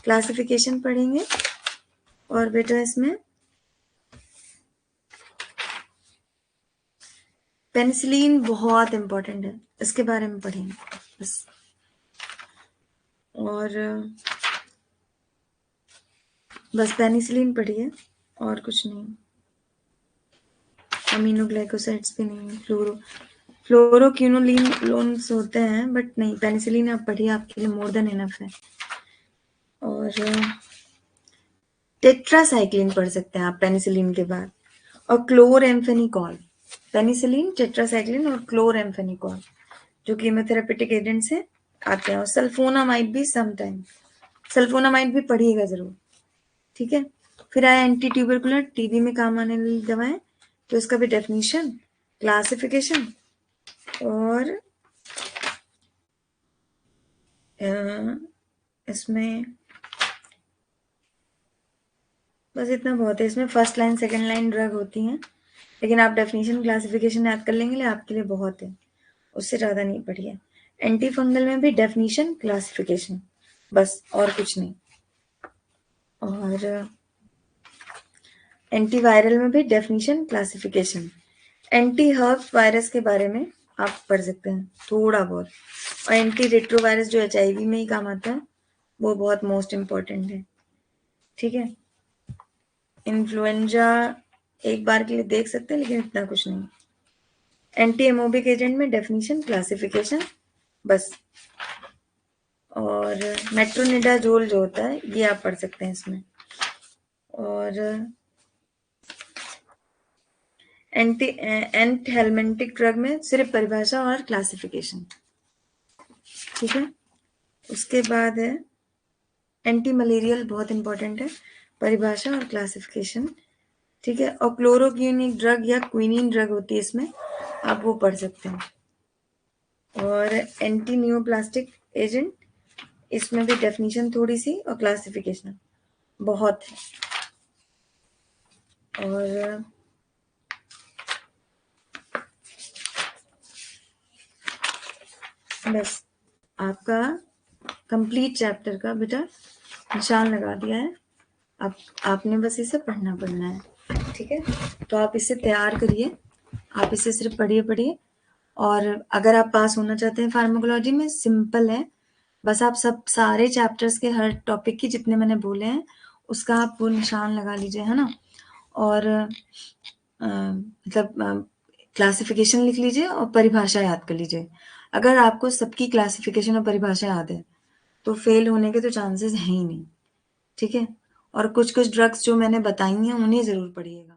क्लासिफिकेशन पढ़ेंगे और बेटा इसमें पेनिसिलिन बहुत इंपॉर्टेंट है, इसके बारे में पढ़ेंगे बस। और बस पेनिसिलिन पढ़िए और कुछ नहीं, अमीनोग्लाइकोसाइड्स भी नहीं, फ्लोरोक्विनोलिन्स होते हैं बट नहीं, पेनिसिलिन आप पढ़िए, आपके लिए मोर देन इनफ है। और टेट्रासाइक्लिन पढ़ सकते हैं आप पेनिसिलिन के बाद, और क्लोरेम्फेनिकॉल, पेनिसिलिन, टेट्रासाइक्लिन और क्लोरेम्फेनिकॉल जो कीमोथेरेपेटिक एजेंट से आते हैं। और सल्फोनामाइड भी समटाइम, सल्फोनामाइड भी पढ़िएगा जरूर, ठीक है। फिर आया एंटी ट्यूबरकुलर, टीबी में काम आने वाली दवाएं, तो इसका भी डेफिनेशन, क्लासिफिकेशन और इसमें बस इतना बहुत है। इसमें first line second line drug होती हैं, लेकिन आप डेफिनेशन क्लासिफिकेशन याद कर लेंगे आपके लिए बहुत है, उससे ज़्यादा नहीं पढ़िए। एंटी फंगल में भी डेफिनेशन क्लासिफिकेशन, बस और कुछ नहीं। और एंटीवायरल में भी डेफिनेशन क्लासिफिकेशन। एंटी हर्प वायरस के बारे में आप पढ़ सकते हैं थोड़ा बहुत, और एंटी रेट्रोवायरस जो HIV में ही काम आता है वो बहुत मोस्ट इम्पॉर्टेंट है। ठीक है, इन्फ्लुएंजा एक बार के लिए देख सकते हैं लेकिन इतना कुछ नहीं। एंटी एमोबिक एजेंट में डेफिनेशन क्लासिफिकेशन बस। और मेट्रोनिडाजोल जो होता है ये आप पढ़ सकते हैं इसमें। और एंटहेलमिंटिक ड्रग में सिर्फ परिभाषा और क्लासिफिकेशन। ठीक है, उसके बाद है एंटी मलेरियल, बहुत इंपॉर्टेंट है, परिभाषा और क्लासिफिकेशन। ठीक है, और क्लोरोक्विन एक ड्रग या क्विनिन ड्रग होती है इसमें, आप वो पढ़ सकते हैं। और एंटी न्यूप्लास्टिक एजेंट, इसमें भी डेफिनेशन थोड़ी सी और क्लासिफिकेशन बहुत है। और बस आपका कंप्लीट चैप्टर का बेटा निशान लगा दिया है। अब आपने बस इसे पढ़ना है। ठीक है, तो आप इसे तैयार करिए, आप इसे सिर्फ पढ़िए। और अगर आप पास होना चाहते हैं फार्माकोलॉजी में, सिंपल है, बस आप सब सारे चैप्टर्स के हर टॉपिक की जितने मैंने बोले हैं उसका आप वो निशान लगा लीजिए, है ना। और मतलब क्लासिफिकेशन लिख लीजिए और परिभाषा याद कर लीजिए। अगर आपको सबकी क्लासिफिकेशन और परिभाषा याद है तो फेल होने के तो चांसेस हैं ही नहीं। ठीक है, और कुछ ड्रग्स जो मैंने बताई हैं उन्हें ज़रूर पढ़िएगा।